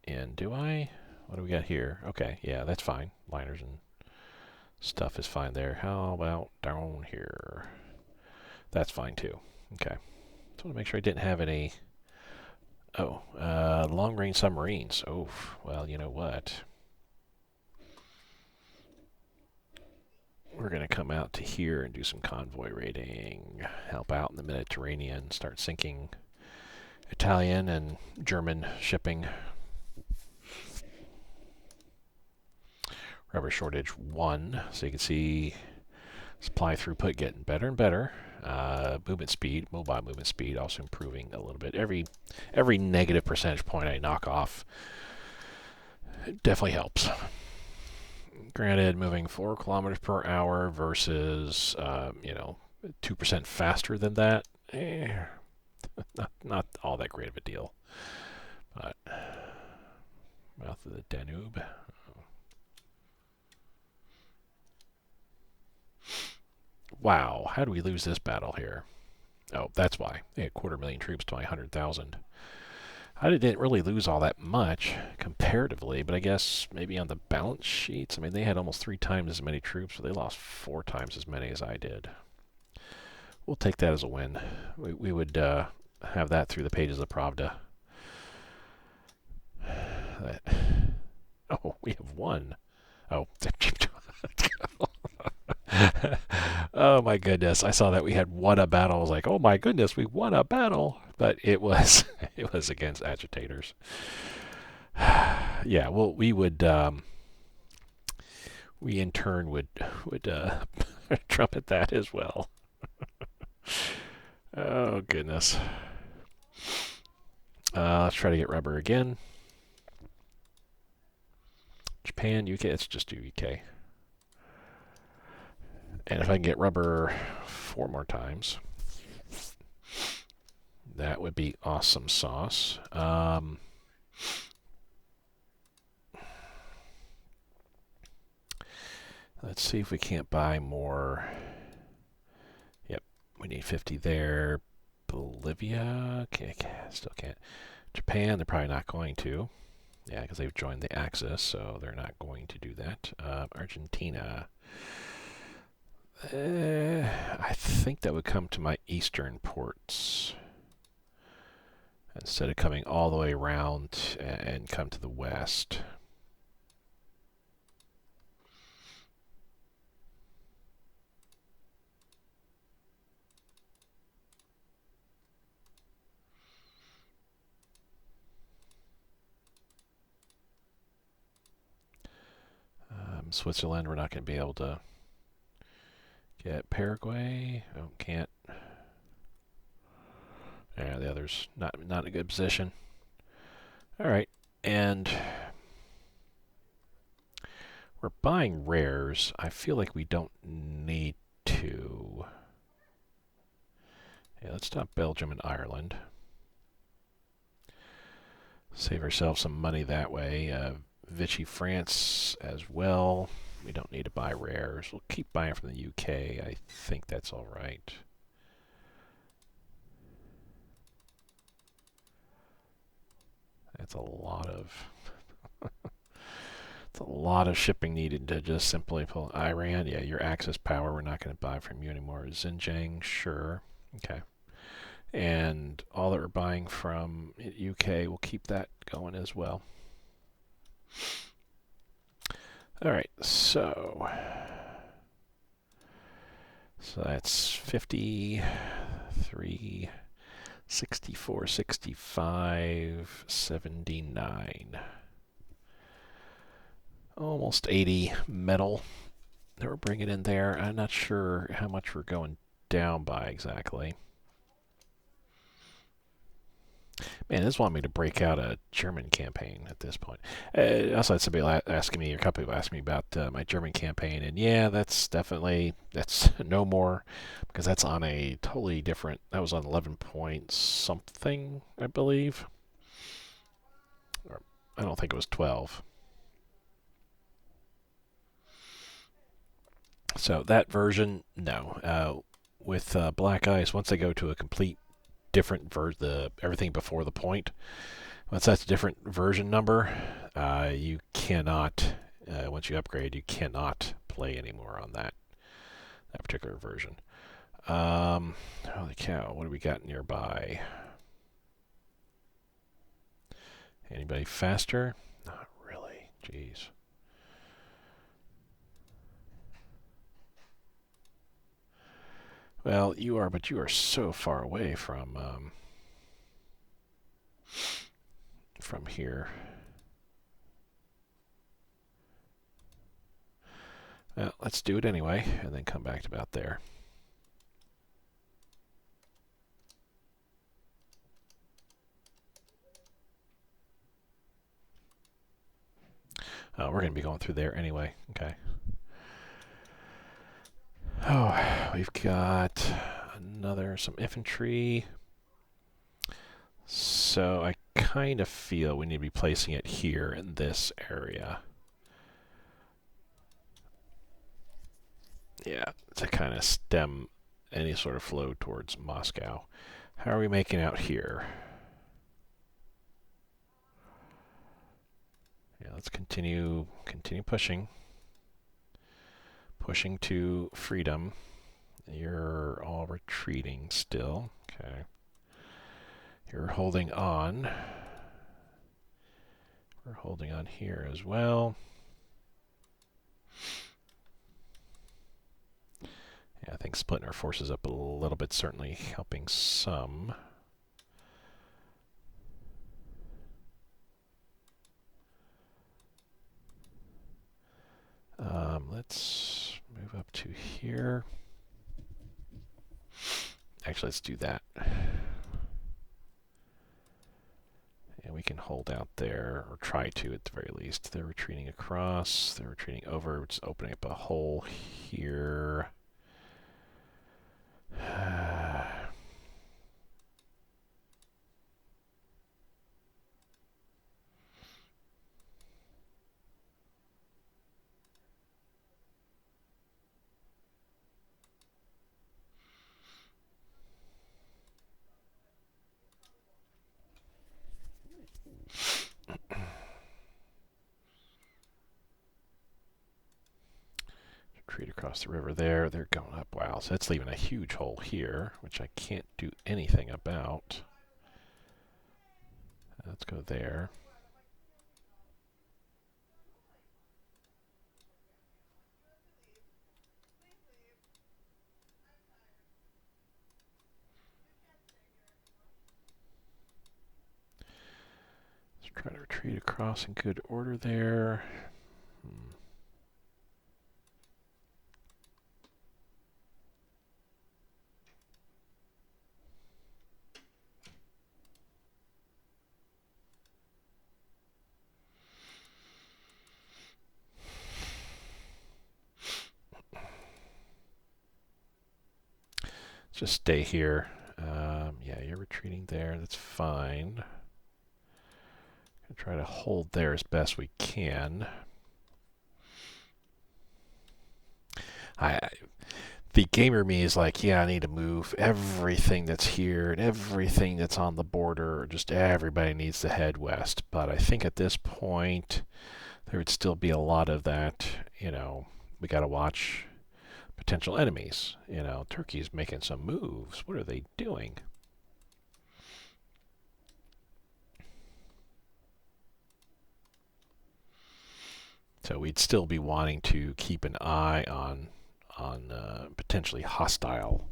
in, do I? What do we got here? Okay, yeah, that's fine. Liners and stuff is fine there. How about down here? That's fine too. Okay. Just want to make sure I didn't have any... Oh, long-range submarines. Oh, well, you know what? We're going to come out to here and do some convoy raiding. Help out in the Mediterranean. Start sinking Italian and German shipping. Rubber shortage 1. So you can see supply throughput getting better and better. Movement speed, mobile movement speed also improving a little bit. Every negative percentage point I knock off definitely helps. Granted, moving 4 kilometers per hour versus 2% faster than that, not all that great of a deal. But mouth of the Danube. Wow, how do we lose this battle here? Oh, that's why. They had 250,000 troops to my 100,000. I didn't really lose all that much comparatively, but I guess maybe on the balance sheets, I mean, they had almost 3 times as many troops, so they lost 4 times as many as I did. We'll take that as a win. We would have that through the pages of Pravda. Oh, we have won. Oh, oh my goodness! I saw that we had won a battle. I was like, oh my goodness, we won a battle. But it was it was against agitators. Yeah, well, we would we in turn would trumpet that as well. Oh goodness. Let's try to get rubber again. Japan, UK. Let's just do UK. And if I can get rubber 4 more times, that would be awesome sauce. Let's see if we can't buy more. Yep, we need 50 there. Bolivia, still can't. Japan, they're probably not going to. Yeah, because they've joined the Axis, so they're not going to do that. Argentina. I think that would come to my eastern ports instead of coming all the way around and come to the west. Switzerland, we're not going to be able to get Paraguay. Oh, can't. Yeah, the other's not in a good position. All right, and we're buying rares. I feel like we don't need to. Yeah, let's stop Belgium and Ireland. Save ourselves some money that way. Vichy France as well. We don't need to buy rares. We'll keep buying from the UK. I think that's all right. That's a lot of it's a lot of shipping needed to just simply pull Iran. Yeah, your Axis power. We're not going to buy from you anymore. Xinjiang, sure. Okay. And all that we're buying from UK, we'll keep that going as well. All right, so that's 53, 64, 65, 79. Almost 80 metal that we're bringing in there. I'm not sure how much we're going down by exactly. Man, this wanted me to break out a German campaign at this point. Also had somebody asking me, a couple people asking me about my German campaign, and yeah, that's no more, because that's on a totally different, that was on 11 point something, I believe. Or, I don't think it was 12. So that version, no. With Black Ice, once they go to a complete different everything before the point, once that's a different version number, you cannot, once you upgrade, you cannot play anymore on that particular version. Holy cow, what do we got nearby? Anybody faster? Not really, jeez. Well, you are, but you are so far away from here. Well, let's do it anyway, and then come back to about there. We're going to be going through there anyway. Okay. Oh, we've got some infantry. So I kind of feel we need to be placing it here in this area. Yeah, to kind of stem any sort of flow towards Moscow. How are we making out here? Yeah, let's continue pushing. Pushing to freedom. You're all retreating still. Okay. You're holding on. We're holding on here as well. Yeah, I think splitting our forces up a little bit certainly helping some. Let's move up to here. Actually, let's do that. And we can hold out there, or try to at the very least. They're retreating across. They're retreating over. We're just opening up a hole here. Retreat across the river there. They're going up. Wow, so that's leaving a huge hole here, which I can't do anything about. Let's go there. Let's try to retreat across in good order there. Just stay here. Yeah, you're retreating there. That's fine. Gonna try to hold there as best we can. The gamer me is like, yeah, I need to move everything that's here and everything that's on the border. Just everybody needs to head west. But I think at this point, there would still be a lot of that, we got to watch potential enemies. Turkey's making some moves. What are they doing? So we'd still be wanting to keep an eye on potentially hostile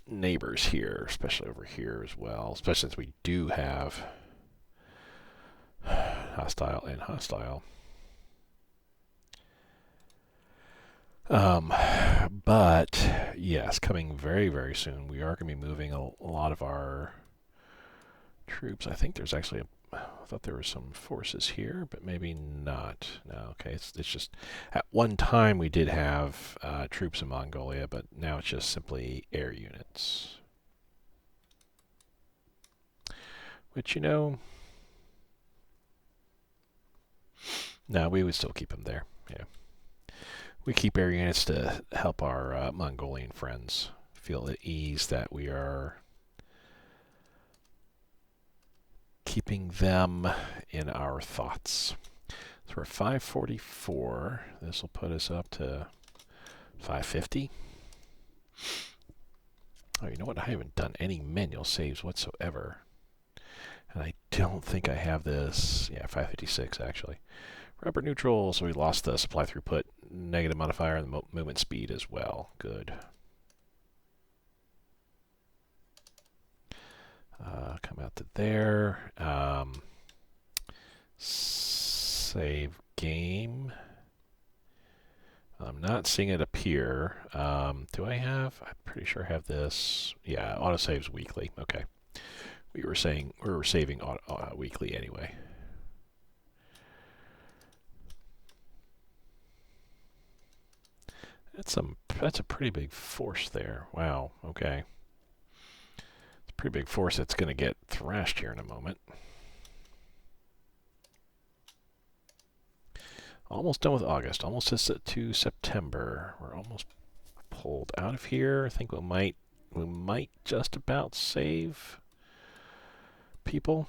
neighbors here, especially over here as well, especially since we do have hostile and hostile. But yes, coming very, very soon, we are going to be moving a lot of our troops. I think there's actually I thought there were some forces here, but maybe not. No, okay, it's just at one time we did have troops in Mongolia, but now it's just simply air units. Which, no, we would still keep them there. Yeah. We keep air units to help our Mongolian friends feel at ease that we are keeping them in our thoughts. So we're 544. This will put us up to 550. Oh, you know what? I haven't done any manual saves whatsoever. And I don't think I have this. Yeah, 556 actually. Rubber neutral, so we lost the supply throughput, negative modifier, and the movement speed as well. Good. Come out to there. Save game. I'm not seeing it appear. Do I have? I'm pretty sure I have this. Yeah, autosaves weekly. Okay. We were saving weekly anyway. That's a pretty big force there. Wow. Okay. It's a pretty big force that's going to get thrashed here in a moment. Almost done with August. Almost to September. We're almost pulled out of here. I think we might just about save people.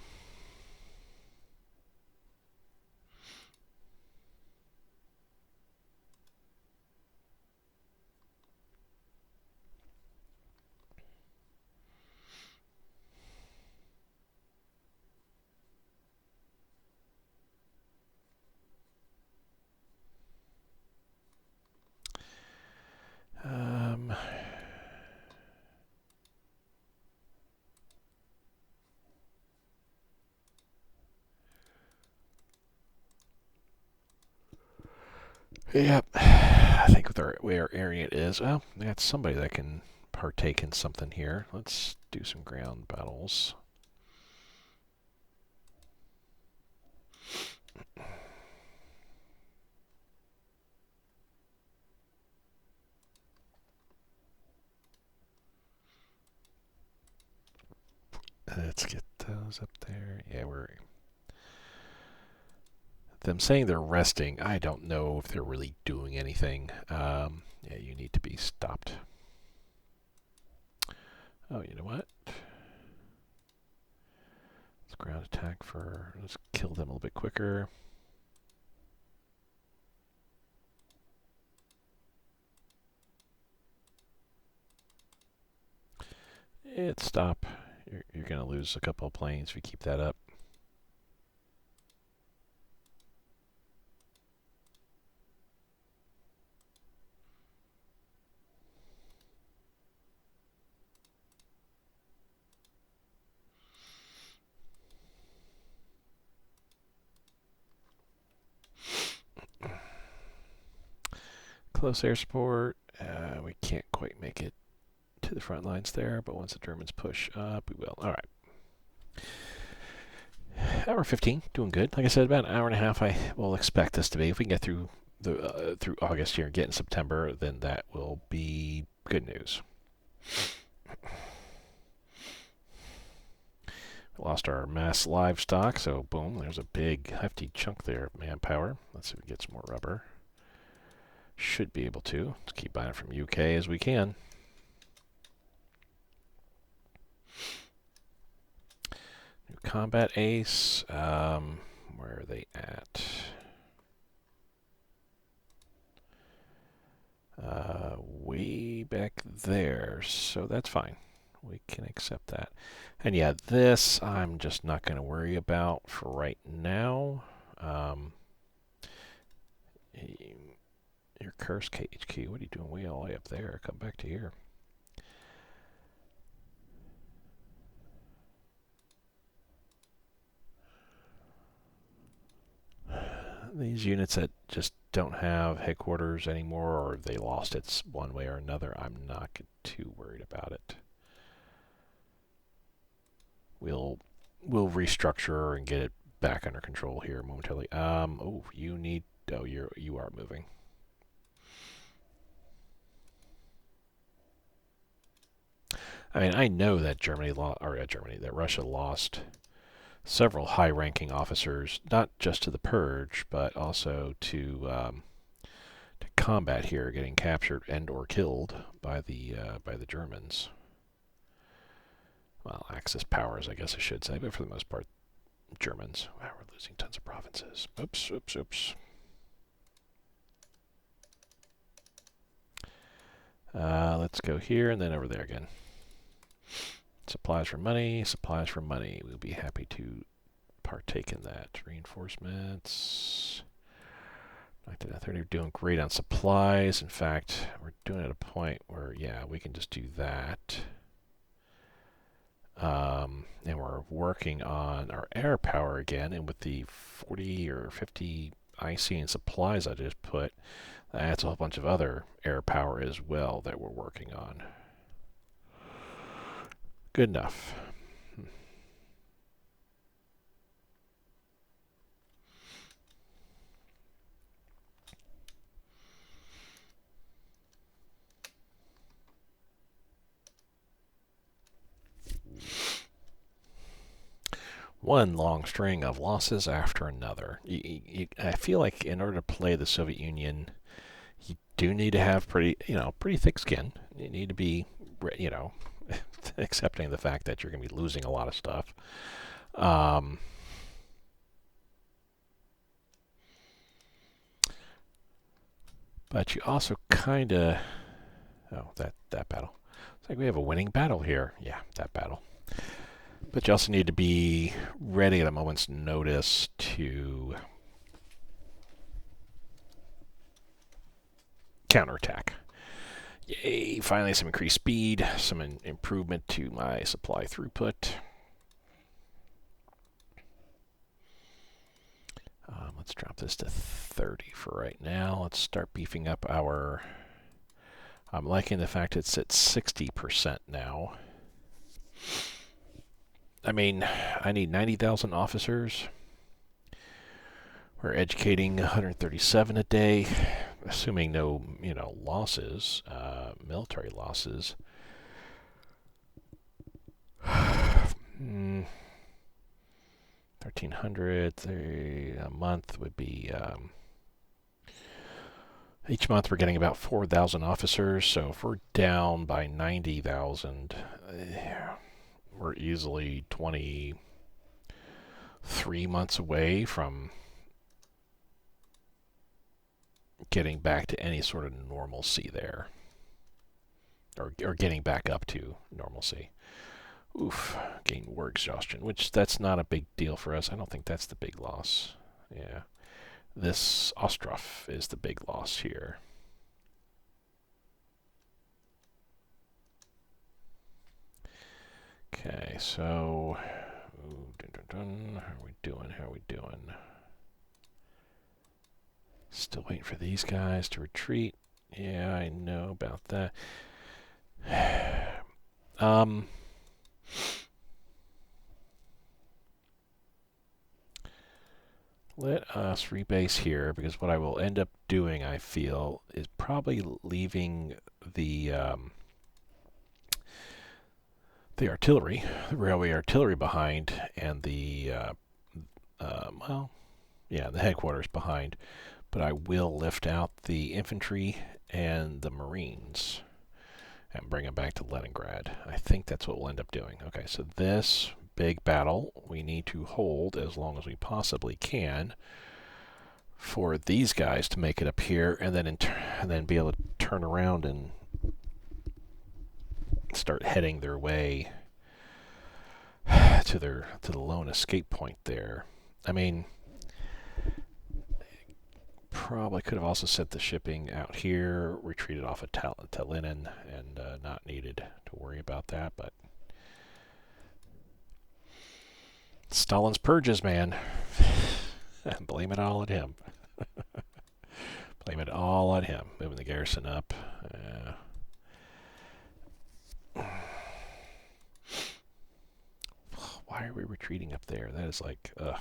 Yep. I think with where our area is, well, we got somebody that can partake in something here. Let's do some ground battles. Let's get those up there. Yeah, them saying they're resting, I don't know if they're really doing anything. Yeah, you need to be stopped. Oh, you know what? Let's ground attack let's kill them a little bit quicker. Stop. You're going to lose a couple of planes if you keep that up. Close air support. We can't quite make it to the front lines there, but once the Germans push up, we will. All right. Hour 15, doing good. Like I said, about an hour and a half I will expect this to be. If we can get through through August here and get in September, then that will be good news. Lost our mass livestock, so boom, there's a big hefty chunk there of manpower. Let's see if we get some more rubber. Should be able to. Let's keep buying from UK as we can. New combat ace. Where are they at? Way back there, so that's fine. We can accept that. And yeah, this I'm just not going to worry about for right now. Your curse KHQ, what are you doing way all the way up there? Come back to here. These units that just don't have headquarters anymore, or they lost it one way or another, I'm not too worried about it. We'll restructure and get it back under control here momentarily. Oh, you need. Oh, you are moving. I mean, I know that that Russia lost several high-ranking officers, not just to the purge, but also to combat here, getting captured and/or killed by the Germans. Well, Axis powers, I guess I should say, but for the most part, Germans. Wow, we're losing tons of provinces. Oops, oops, oops. Let's go here and then over there again. Supplies for money, supplies for money. We'll be happy to partake in that. Reinforcements. They're doing great on supplies. In fact, we're doing it at a point where, yeah, we can just do that. And we're working on our air power again, and with the 40 or 50 IC and supplies I just put, that's a whole bunch of other air power as well that we're working on. Good enough. One long string of losses after another. I feel like in order to play the Soviet Union, you do need to have pretty thick skin. You need to be, accepting the fact that you're going to be losing a lot of stuff. But you also kind of, that battle. It's like we have a winning battle here. Yeah, that battle. But you also need to be ready at a moment's notice to counterattack. Yay, finally some increased speed, some improvement to my supply throughput. Let's drop this to 30 for right now. Let's start beefing up our... I'm liking the fact it's at 60% now. I mean, I need 90,000 officers. We're educating 137 a day, assuming no, losses, military losses. 1,300 a month would be... each month we're getting about 4,000 officers, so if we're down by 90,000, we're easily 23 months away from getting back to any sort of normalcy there, or getting back up to normalcy. Oof, gain war exhaustion, which that's not a big deal for us. I don't think that's the big loss. Yeah, this Ostrov is the big loss here. Okay, so how are we doing? How are we doing? Still waiting for these guys to retreat. Yeah, I know about that. let us rebase here, because what I will end up doing, I feel, is probably leaving the artillery, the railway artillery behind, and the well, yeah, the headquarters behind. But I will lift out the infantry and the Marines and bring them back to Leningrad. I think that's what we'll end up doing. Okay, so this big battle we need to hold as long as we possibly can for these guys to make it up here, and then be able to turn around and start heading their way to the lone escape point there. I mean, probably could have also set the shipping out here, retreated off of Tallinn, and not needed to worry about that, but Stalin's purges, man. Blame it all on him. Blame it all on him. Moving the garrison up. Why are we retreating up there? That is like, ugh.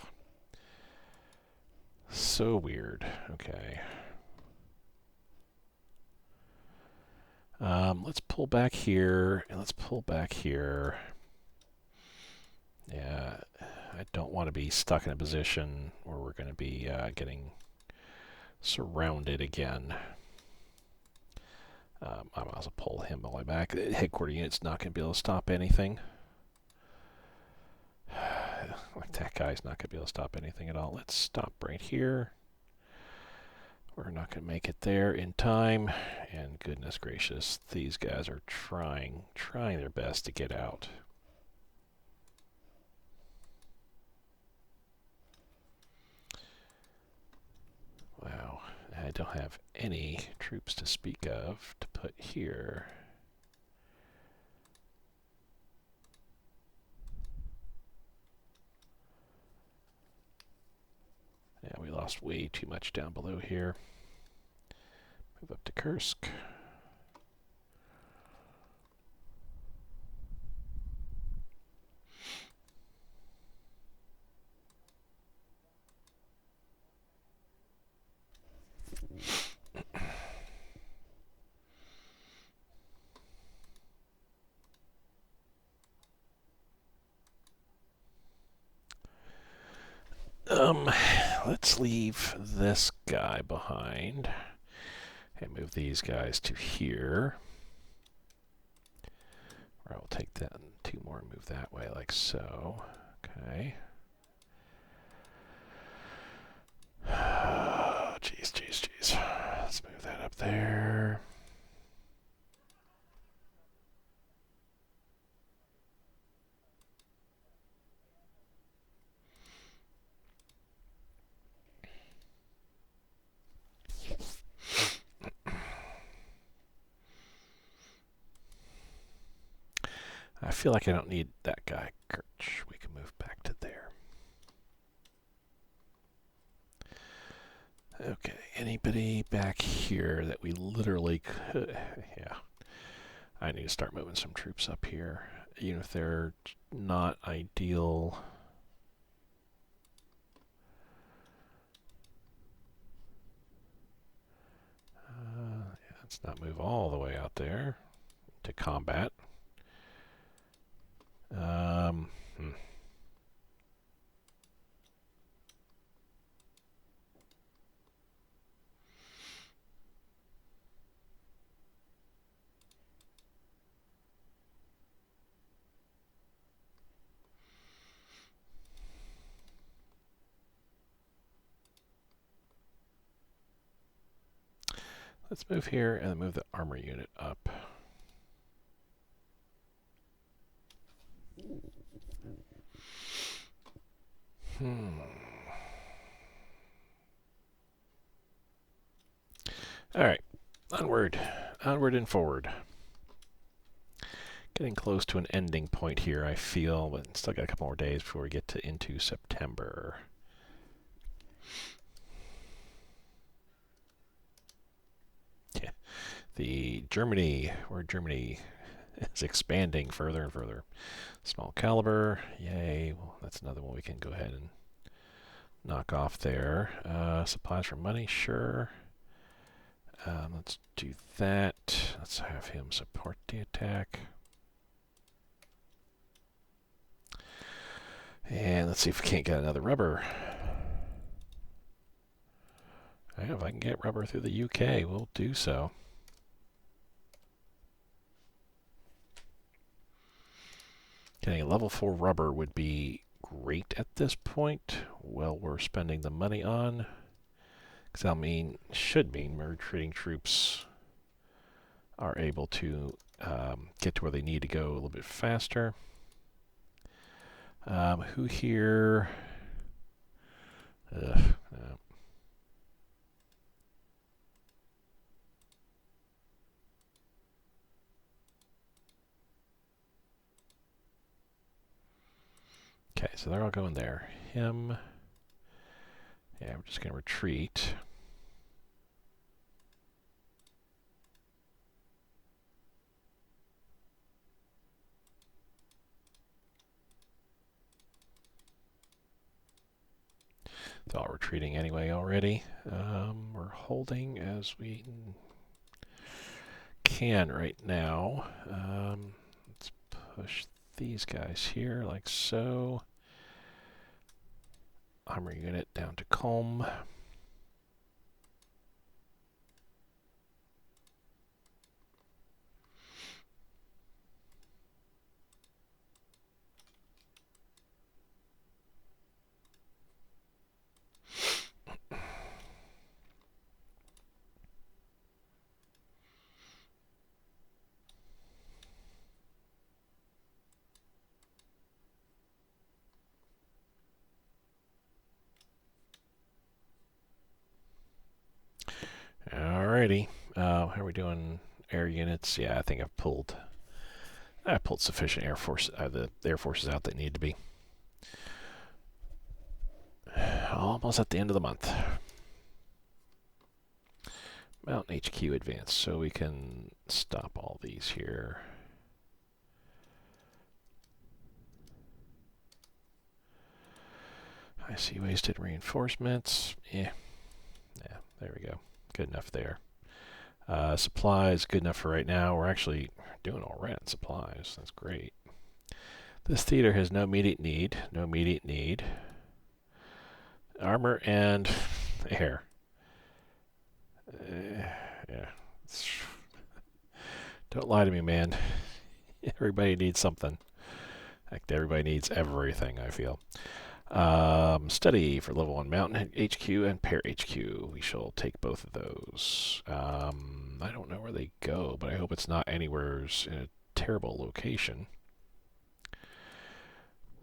So weird. Okay. Let's pull back here, and let's pull back here. Yeah, I don't want to be stuck in a position where we're going to be getting surrounded again. I might as well pull him all the way back. The headquarter unit's not going to be able to stop anything. Like, that guy's not going to be able to stop anything at all. Let's stop right here. We're not going to make it there in time. And goodness gracious, these guys are trying their best to get out. Wow, I don't have any troops to speak of to put here. Yeah, we lost way too much down below here. Move up to Kursk. Let's leave this guy behind and move these guys to here. Or I will take that 2 more and move that way like so. Okay. Jeez. Let's move that up there. I feel like I don't need that guy, Kirch. We can move back to there. Okay, anybody back here that we literally could... Yeah. I need to start moving some troops up here, even if they're not ideal. Let's not move all the way out there to combat. Let's move here and move the armor unit up. Alright, onward and forward. Getting close to an ending point here, I feel, but still got a couple more days before we get into September. Yeah, Germany is expanding further and further. Small caliber, yay. Well, that's another one we can go ahead and knock off there. Supplies for money, sure. Let's do that. Let's have him support the attack. And let's see if we can't get another rubber. If I can get rubber through the UK, we'll do so. Getting a level 4 rubber would be great at this point. Well, we're spending the money on. Because that should mean retreating troops are able to get to where they need to go a little bit faster. Who here? No. Okay, so they're all going there. Him. Yeah, we're just going to retreat. They're all retreating anyway already. We're holding as we can right now. Let's push these guys here like so. Armor unit down to Combe. Alrighty. How are we doing? Air units? Yeah, I think I pulled sufficient air force, the air forces out that need to be. Almost at the end of the month. Mountain HQ advance, so we can stop all these here. I see wasted reinforcements. Yeah, there we go. Good enough there. Supplies, good enough for right now. We're actually doing all right on supplies. That's great. This theater has no immediate need. No immediate need. Armor and air. Yeah. Don't lie to me, man. Everybody needs something. In fact, everybody needs everything, I feel. Study for level 1 Mountain HQ and Pair HQ. We shall take both of those. I don't know where they go, but I hope it's not anywhere in a terrible location.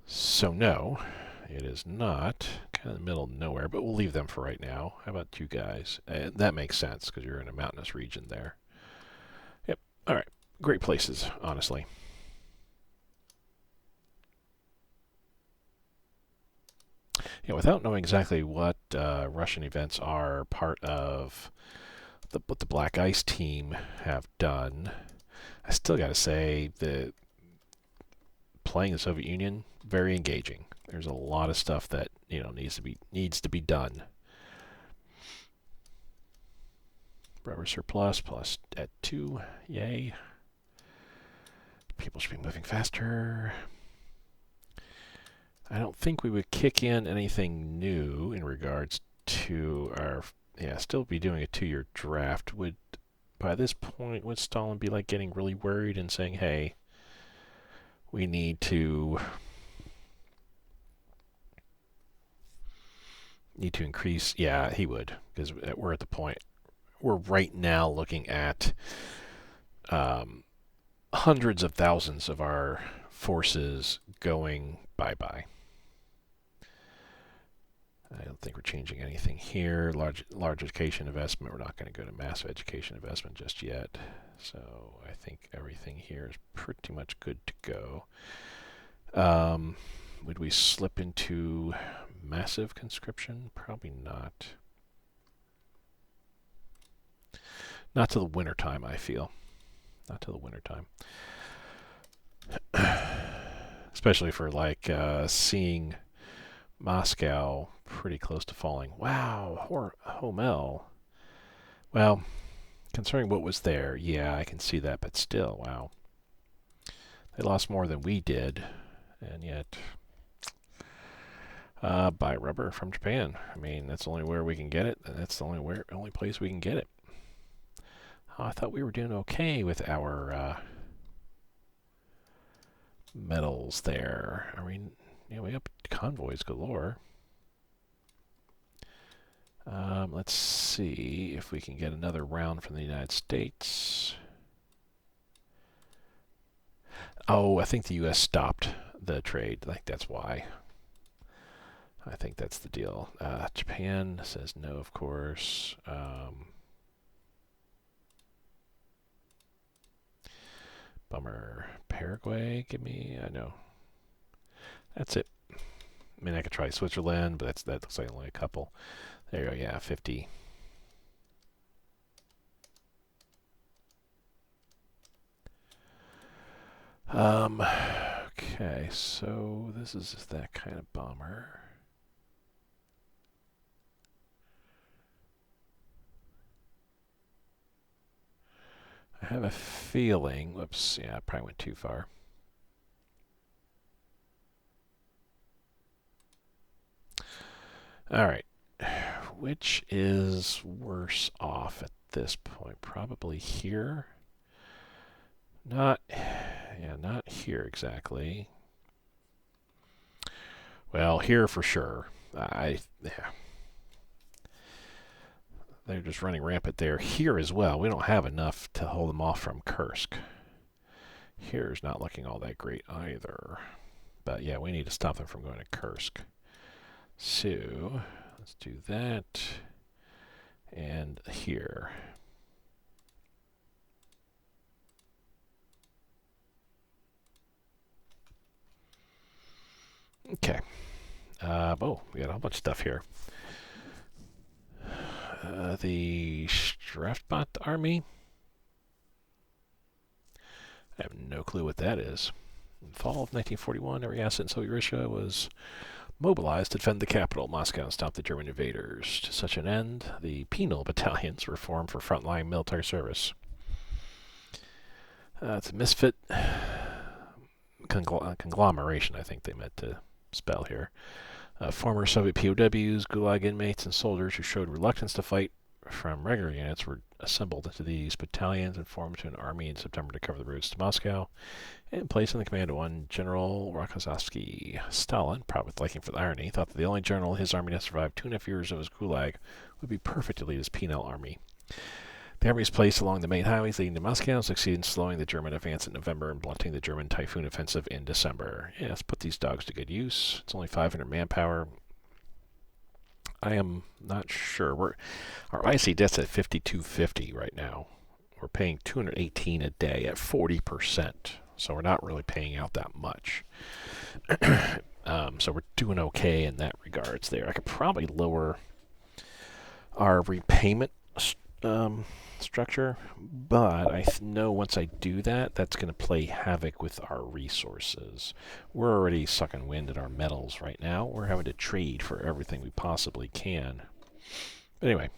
So no, it is not. Kind of in the middle of nowhere, but we'll leave them for right now. How about you guys? That makes sense, because you're in a mountainous region there. Yep, alright. Great places, honestly. Yeah, without knowing exactly what Russian events are part of what the Black Ice team have done, I still got to say that playing the Soviet Union, very engaging. There's a lot of stuff that needs to be done. Rubber surplus plus at 2, yay. People should be moving faster. I don't think we would kick in anything new in regards to our, still be doing a 2-year draft. By this point, would Stalin be like getting really worried and saying, hey, we need to increase? Yeah, he would, because we're at the point, we're right now looking at hundreds of thousands of our forces going bye-bye. I don't think we're changing anything here. Large education investment. We're not going to go to massive education investment just yet. So I think everything here is pretty much good to go. Would we slip into massive conscription? Probably not. Not till the winter time, I feel. Not till the winter time. Especially for seeing Moscow pretty close to falling. Wow, Homel. Well, considering what was there, yeah, I can see that, but still, wow. They lost more than we did, and yet buy rubber from Japan. I mean, that's the only where we can get it, and that's the only place we can get it. Oh, I thought we were doing okay with our metals there. I mean, yeah, we have convoys galore. Let's see if we can get another round from the United States. Oh, I think the U.S. stopped the trade. I think that's why. I think that's the deal. Japan says no, of course. Bummer. Paraguay, give me. I know. That's it. I mean, I could try Switzerland, but that looks like only a couple. There you go. Yeah, 50. Okay, so this is just that kind of bomber. I have a feeling, whoops, yeah, I probably went too far. All right, which is worse off at this point? Probably here. Not here exactly. Well, here for sure. Yeah. They're just running rampant there. Here as well. We don't have enough to hold them off from Kursk. Here's not looking all that great either. But yeah, we need to stop them from going to Kursk. So, let's do that. And here. Okay. Oh, we got a whole bunch of stuff here. The Strafbot Army. I have no clue what that is. In the fall of 1941, every asset in Soviet Russia was mobilized to defend the capital, Moscow, and stop the German invaders. To such an end, the penal battalions were formed for frontline military service. It's a misfit conglomeration, I think they meant to spell here. Former Soviet POWs, Gulag inmates, and soldiers who showed reluctance to fight from regular units were assembled into these battalions and formed into an army in September to cover the routes to Moscow and placed in the command of one General Rokossovsky. Stalin, proud with liking for the irony, thought that the only general in his army to survive 2.5 years of his Gulag would be perfect to lead his penal army. The army was placed along the main highways leading to Moscow and succeeded in slowing the German advance in November and blunting the German Typhoon offensive in December. Yeah, let's put these dogs to good use. It's only 500 manpower. I am not sure. Our IC debt's at 5250 right now. We're paying 218 a day at 40%, so we're not really paying out that much. So we're doing okay in that regards there. I could probably lower our repayment structure, but I know once I do that, that's going to play havoc with our resources. We're already sucking wind at our metals right now. We're having to trade for everything we possibly can. But anyway,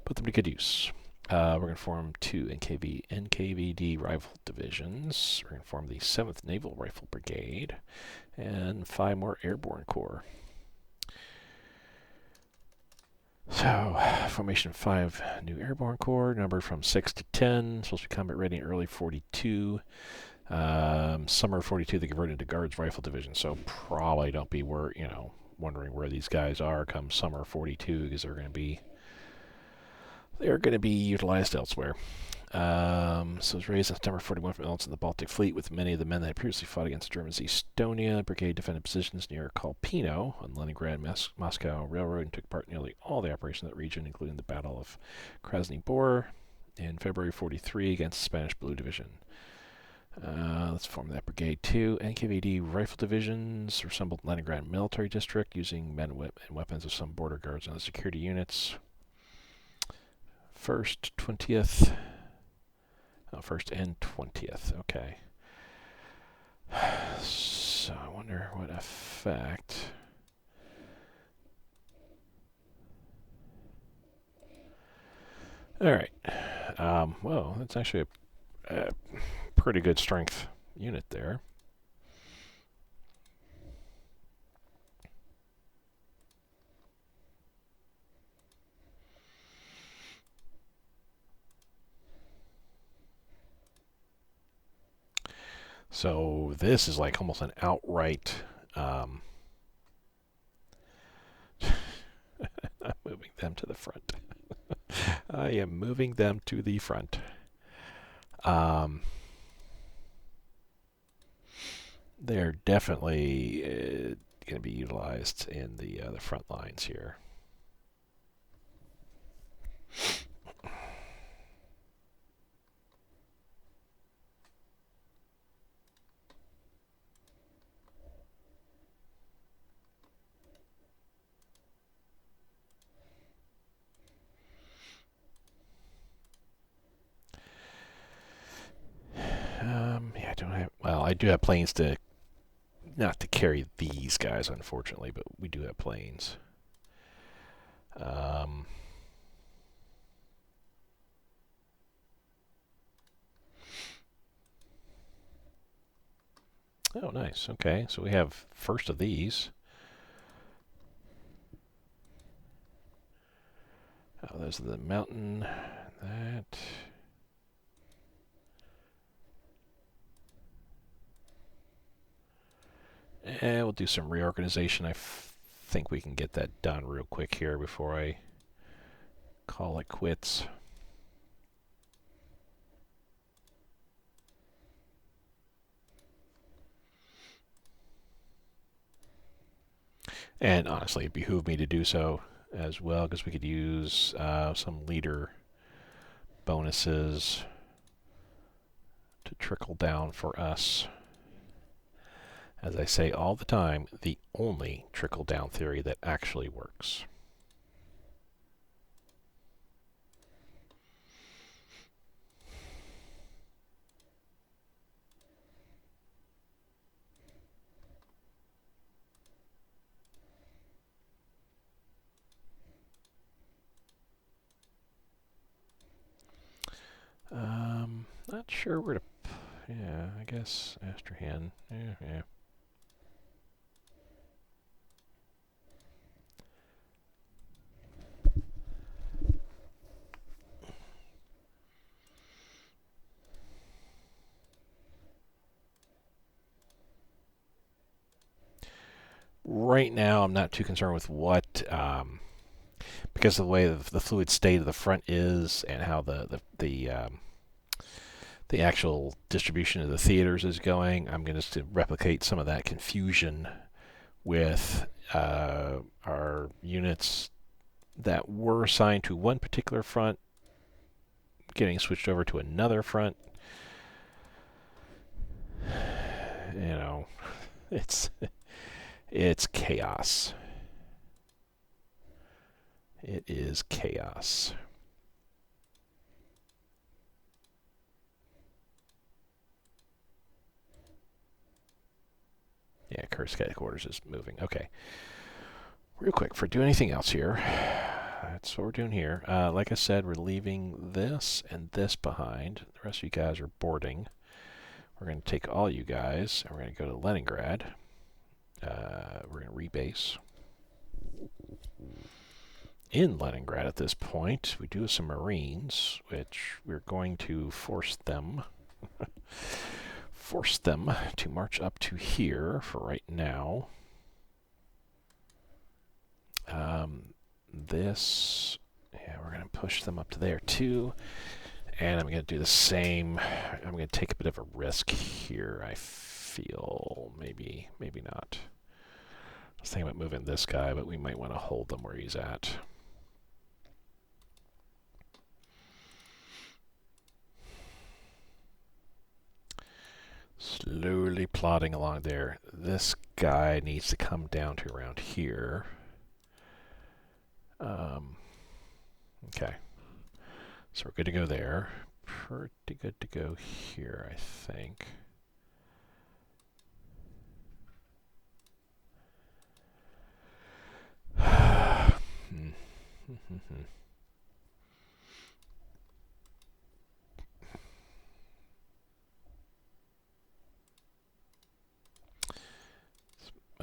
put them to good use. We're going to form 2 NKVD rifle divisions. We're going to form the 7th Naval Rifle Brigade and 5 more airborne corps. So, formation 5 new airborne corps, numbered from 6 to 10, supposed to be combat ready in early 42. Summer 42, they converted into Guards Rifle Division, so probably don't be wondering where these guys are come summer 42, because they're going to be utilized elsewhere. So it was raised in September 41 from elements in the Baltic Fleet with many of the men that had previously fought against the Germans in Estonia. The brigade defended positions near Kolpino on the Leningrad-Moscow Railroad and took part in nearly all the operations in that region, including the Battle of Krasny Bor in February 43 against the Spanish Blue Division. Let's form that brigade too. NKVD rifle divisions assembled in Leningrad Military District using men and weapons of some border guards and other security units. 1st, 20th... Oh, 1st and 20th, okay. So I wonder what effect... All right. Well, that's actually a pretty good strength unit there. So this is like almost an outright. I'm moving them to the front. I am moving them to the front. They're definitely going to be utilized in the front lines here. Yeah, I don't have. Well, I do have planes to not to carry these guys, unfortunately, but we do have planes. Um, oh, nice. Okay, so we have first of these. Oh, there's the mountain. That. And we'll do some reorganization. I think we can get that done real quick here before I call it quits. And honestly, it behooved me to do so as well because we could use some leader bonuses to trickle down for us. As I say all the time, the only trickle down theory that actually works. Not sure where to. Yeah, I guess Astrahan. Yeah. Right now, I'm not too concerned with what, because of the way the fluid state of the front is and how the actual distribution of the theaters is going. I'm going to replicate some of that confusion with our units that were assigned to one particular front getting switched over to another front. You know, it's chaos. It is chaos. Yeah, Curse headquarters is moving. Okay. Real quick, for doing anything else here, that's what we're doing here. Like I said, we're leaving this and this behind. The rest of you guys are boarding. We're going to take all you guys, and we're going to go to Leningrad. We're going to rebase. In Leningrad at this point, we do have some Marines, which we're going to force them to march up to here for right now. Yeah, we're going to push them up to there too. And I'm going to do the same. I'm going to take a bit of a risk here, I feel. Maybe not. I was thinking about moving this guy, but we might want to hold him where he's at. Slowly plodding along there. This guy needs to come down to around here. Okay. So we're good to go there. Pretty good to go here, I think.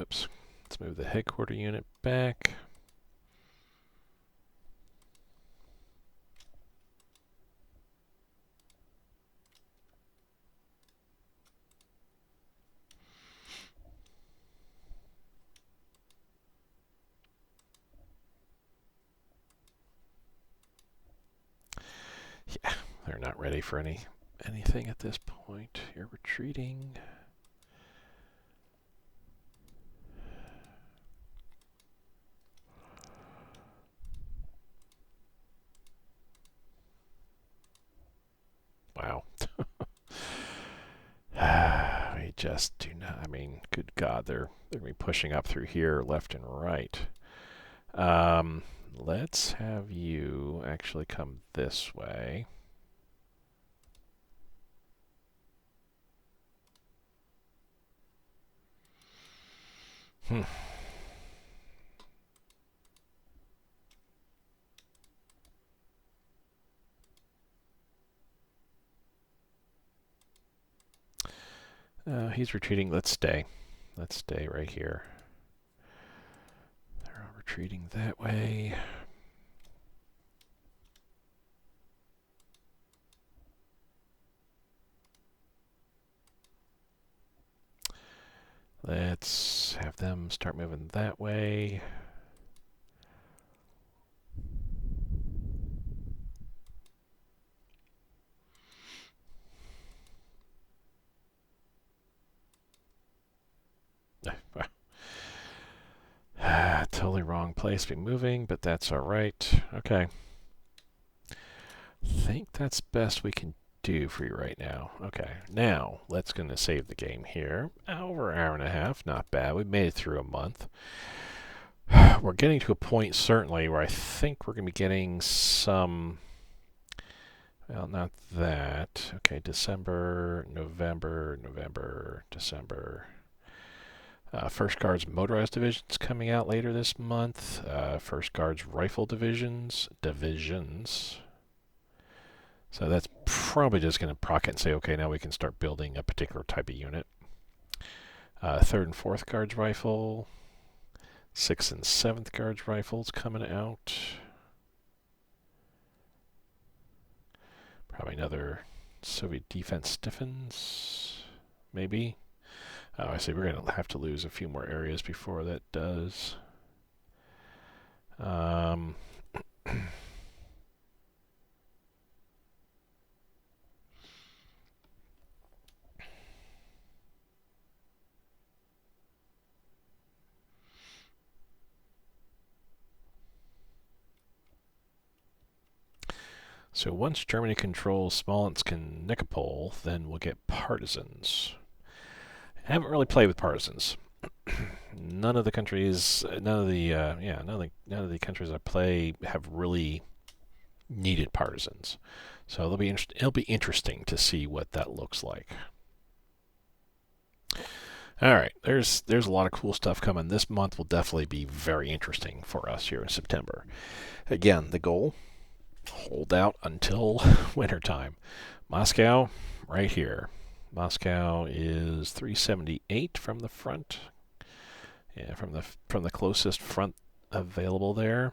Oops. Let's move the headquarter unit back. Yeah, they're not ready for anything at this point. You're retreating. Wow. We just do not. I mean, good God, they're going to be pushing up through here, left and right. Let's have you actually come this way. He's retreating. Let's stay. Let's stay right here. They're all retreating that way. Let's have them start moving that way. Totally wrong place to be moving, but that's alright. Okay. Think that's best we can do for you right now. Okay, now let's gonna save the game here. Over an hour and a half, not bad. We made it through a month. We're getting to a point certainly where I think we're gonna be getting some. Well, not that. Okay, December, November, December. First Guards Motorized Divisions coming out later this month. First Guards Rifle Divisions. So that's probably just going to proc it and say, okay, now we can start building a particular type of unit. 3rd and 4th Guards Rifle. 6th and 7th Guards Rifles coming out. Probably another Soviet defense stiffens, maybe. Oh, I see. We're going to have to lose a few more areas before that does. So once Germany controls Smolensk and Nikopol, then we'll get partisans. I haven't really played with partisans. None of the countries I play have really needed partisans. So it'll be interesting to see what that looks like. All right, there's a lot of cool stuff coming. This month will definitely be very interesting for us here in September. Again, the goal: hold out until wintertime. Moscow, right here. Moscow is 378 from the front. Yeah, from the closest front available there.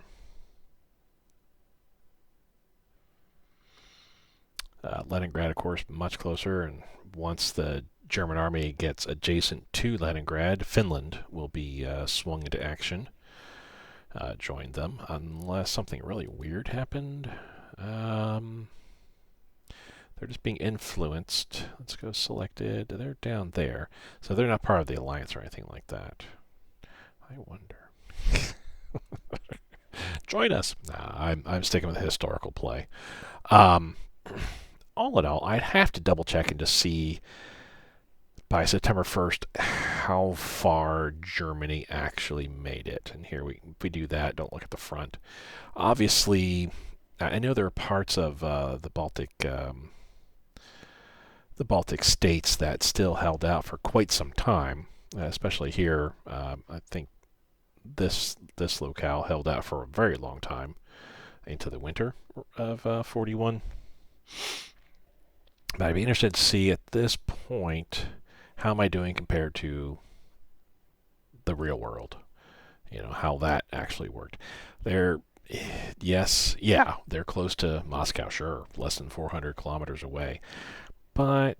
Leningrad, of course, much closer, and once the German army gets adjacent to Leningrad, Finland will be swung into action. Join them, unless something really weird happened. They're just being influenced. Let's go selected. They're down there, so they're not part of the alliance or anything like that. I wonder. Join us. Nah, I'm sticking with the historical play. All in all, I'd have to double check and just see by September 1st how far Germany actually made it. And here if we do that, don't look at the front. Obviously, I know there are parts of the Baltic states that still held out for quite some time, especially here. I think this locale held out for a very long time into the winter of 41. But I'd be interested to see at this point, how am I doing compared to the real world. How that actually worked. They're yes, yeah, they're close to Moscow, sure, less than 400 kilometers away, but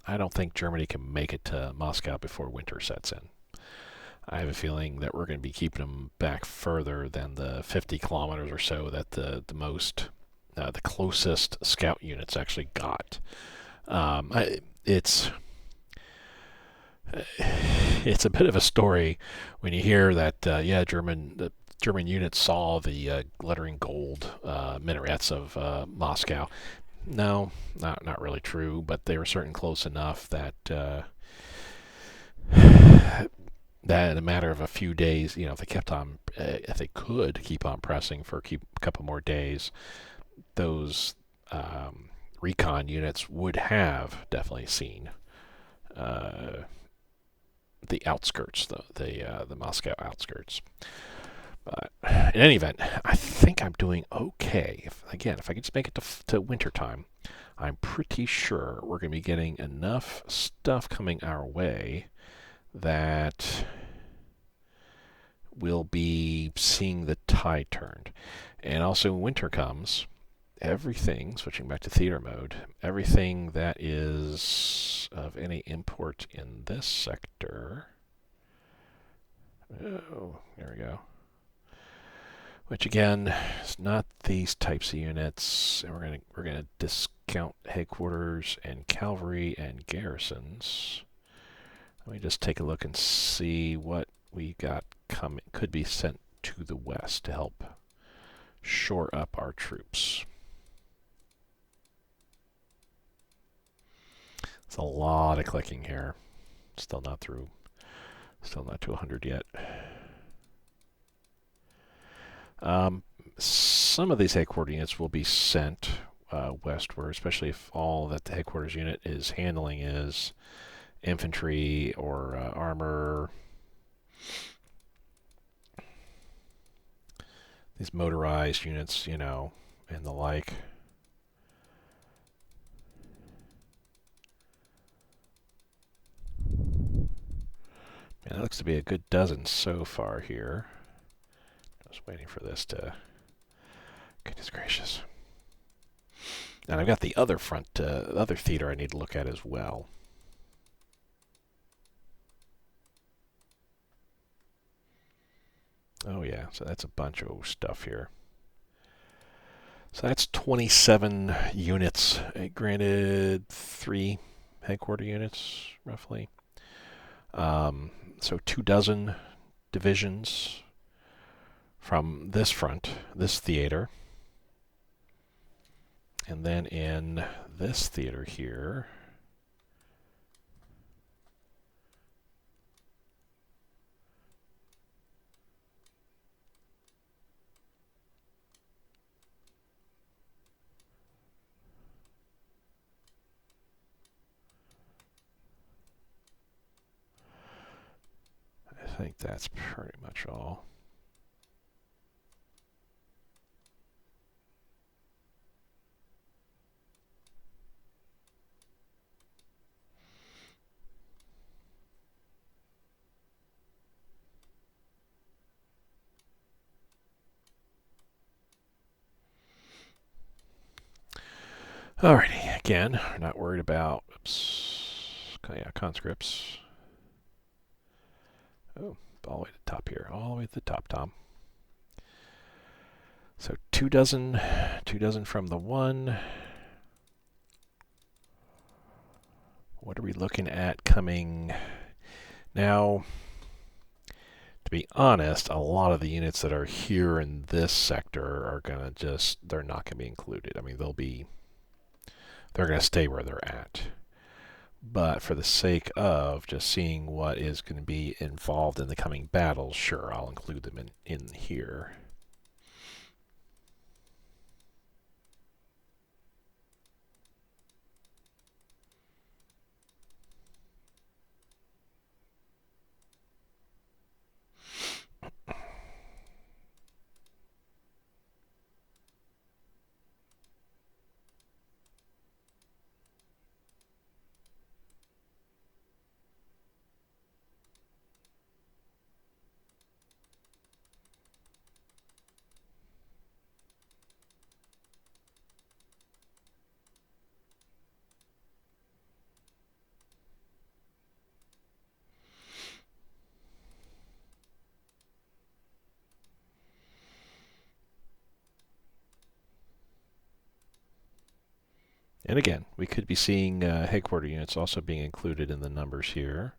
I don't think Germany can make it to Moscow before winter sets in. I have a feeling that we're going to be keeping them back further than the 50 kilometers or so that the closest scout units actually got. It's it's a bit of a story when you hear that the German units saw the glittering gold minarets of Moscow. No, not really true, but they were certainly close enough that that in a matter of a few days, if they could keep on pressing for a couple more days, those recon units would have definitely seen the outskirts, the Moscow outskirts. But in any event, I think I'm doing okay. If I can just make it to winter time, I'm pretty sure we're going to be getting enough stuff coming our way that we'll be seeing the tide turned. And also when winter comes, everything, switching back to theater mode, everything that is of any import in this sector. Oh, there we go. Which again is not these types of units. And we're gonna discount headquarters and cavalry and garrisons. Let me just take a look and see what we got coming. Could be sent to the west to help shore up our troops. It's a lot of clicking here. Still not through. Still not to 100 yet. Some of these headquarters units will be sent westward, especially if all that the headquarters unit is handling is infantry or armor. These motorized units, and the like. And it looks to be a good dozen so far here. Just waiting for this to... Goodness gracious. And I've got the other front, the other theater I need to look at as well. Oh yeah, so that's a bunch of stuff here. So that's 27 units. Granted, 3 headquarter units, roughly. So 24 divisions from this front, this theater. And then in this theater here, I think that's pretty much all. Alrighty, again, we're not worried about, conscripts. Oh, all the way to the top here, all the way to the top, Tom. So 24 from the one. What are we looking at coming now? To be honest, a lot of the units that are here in this sector are gonna they're not gonna be included. I mean, they're gonna stay where they're at. But for the sake of just seeing what is going to be involved in the coming battles, sure, I'll include them in here. And again, we could be seeing headquarter units also being included in the numbers here.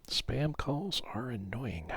Spam calls are annoying.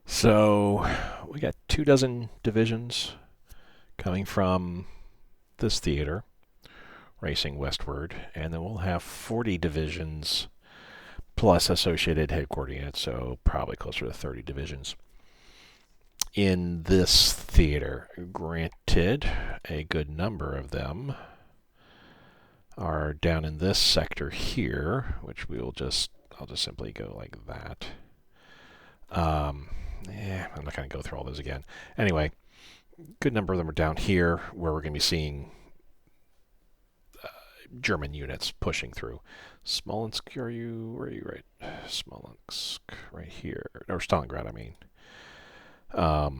So we got 24 divisions coming from this theater, racing westward, and then we'll have 40 divisions plus associated headquarter units, so probably closer to 30 divisions in this theater. Granted, a good number of them are down in this sector here, which I'll just simply go like that. I'm not going to go through all those again. Anyway, good number of them are down here where we're going to be seeing German units pushing through. Smolensk, where are you right? Smolensk, right here. Or Stalingrad, I mean. Not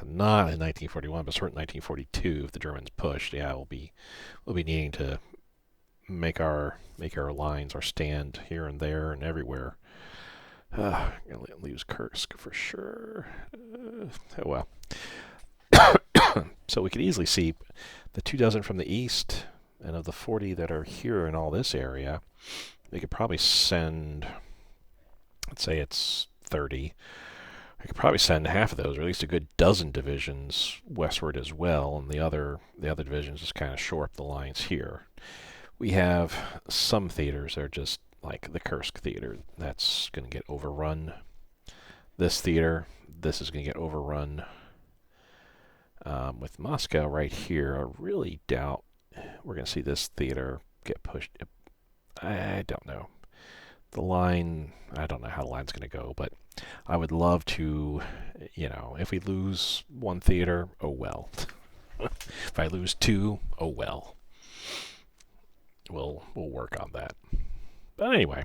in 1941, but certainly 1942, if the Germans pushed, yeah, we'll be needing to make our lines, our stand here and there and everywhere. Gonna lose Kursk for sure. Oh well. So we could easily see the 24 from the east, and of the 40 that are here in all this area, they could probably send, let's say it's 30. I could probably send half of those, or at least a good dozen divisions westward as well, and the other divisions just kind of shore up the lines here. We have some theaters that are just like the Kursk theater. That's going to get overrun. This theater, this is going to get overrun. With Moscow right here, I really doubt we're going to see this theater get pushed. I don't know. The line, I don't know how the line's going to go, but I would love to, if we lose one theater, oh well. If I lose two, oh well. We'll work on that. But anyway,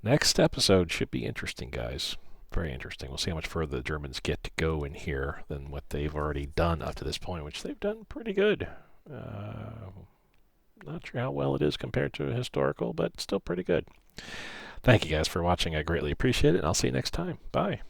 next episode should be interesting, guys. Very interesting. We'll see how much further the Germans get to go in here than what they've already done up to this point, which they've done pretty good. Not sure how well it is compared to historical, but still pretty good. Thank you guys for watching. I greatly appreciate it, and I'll see you next time. Bye.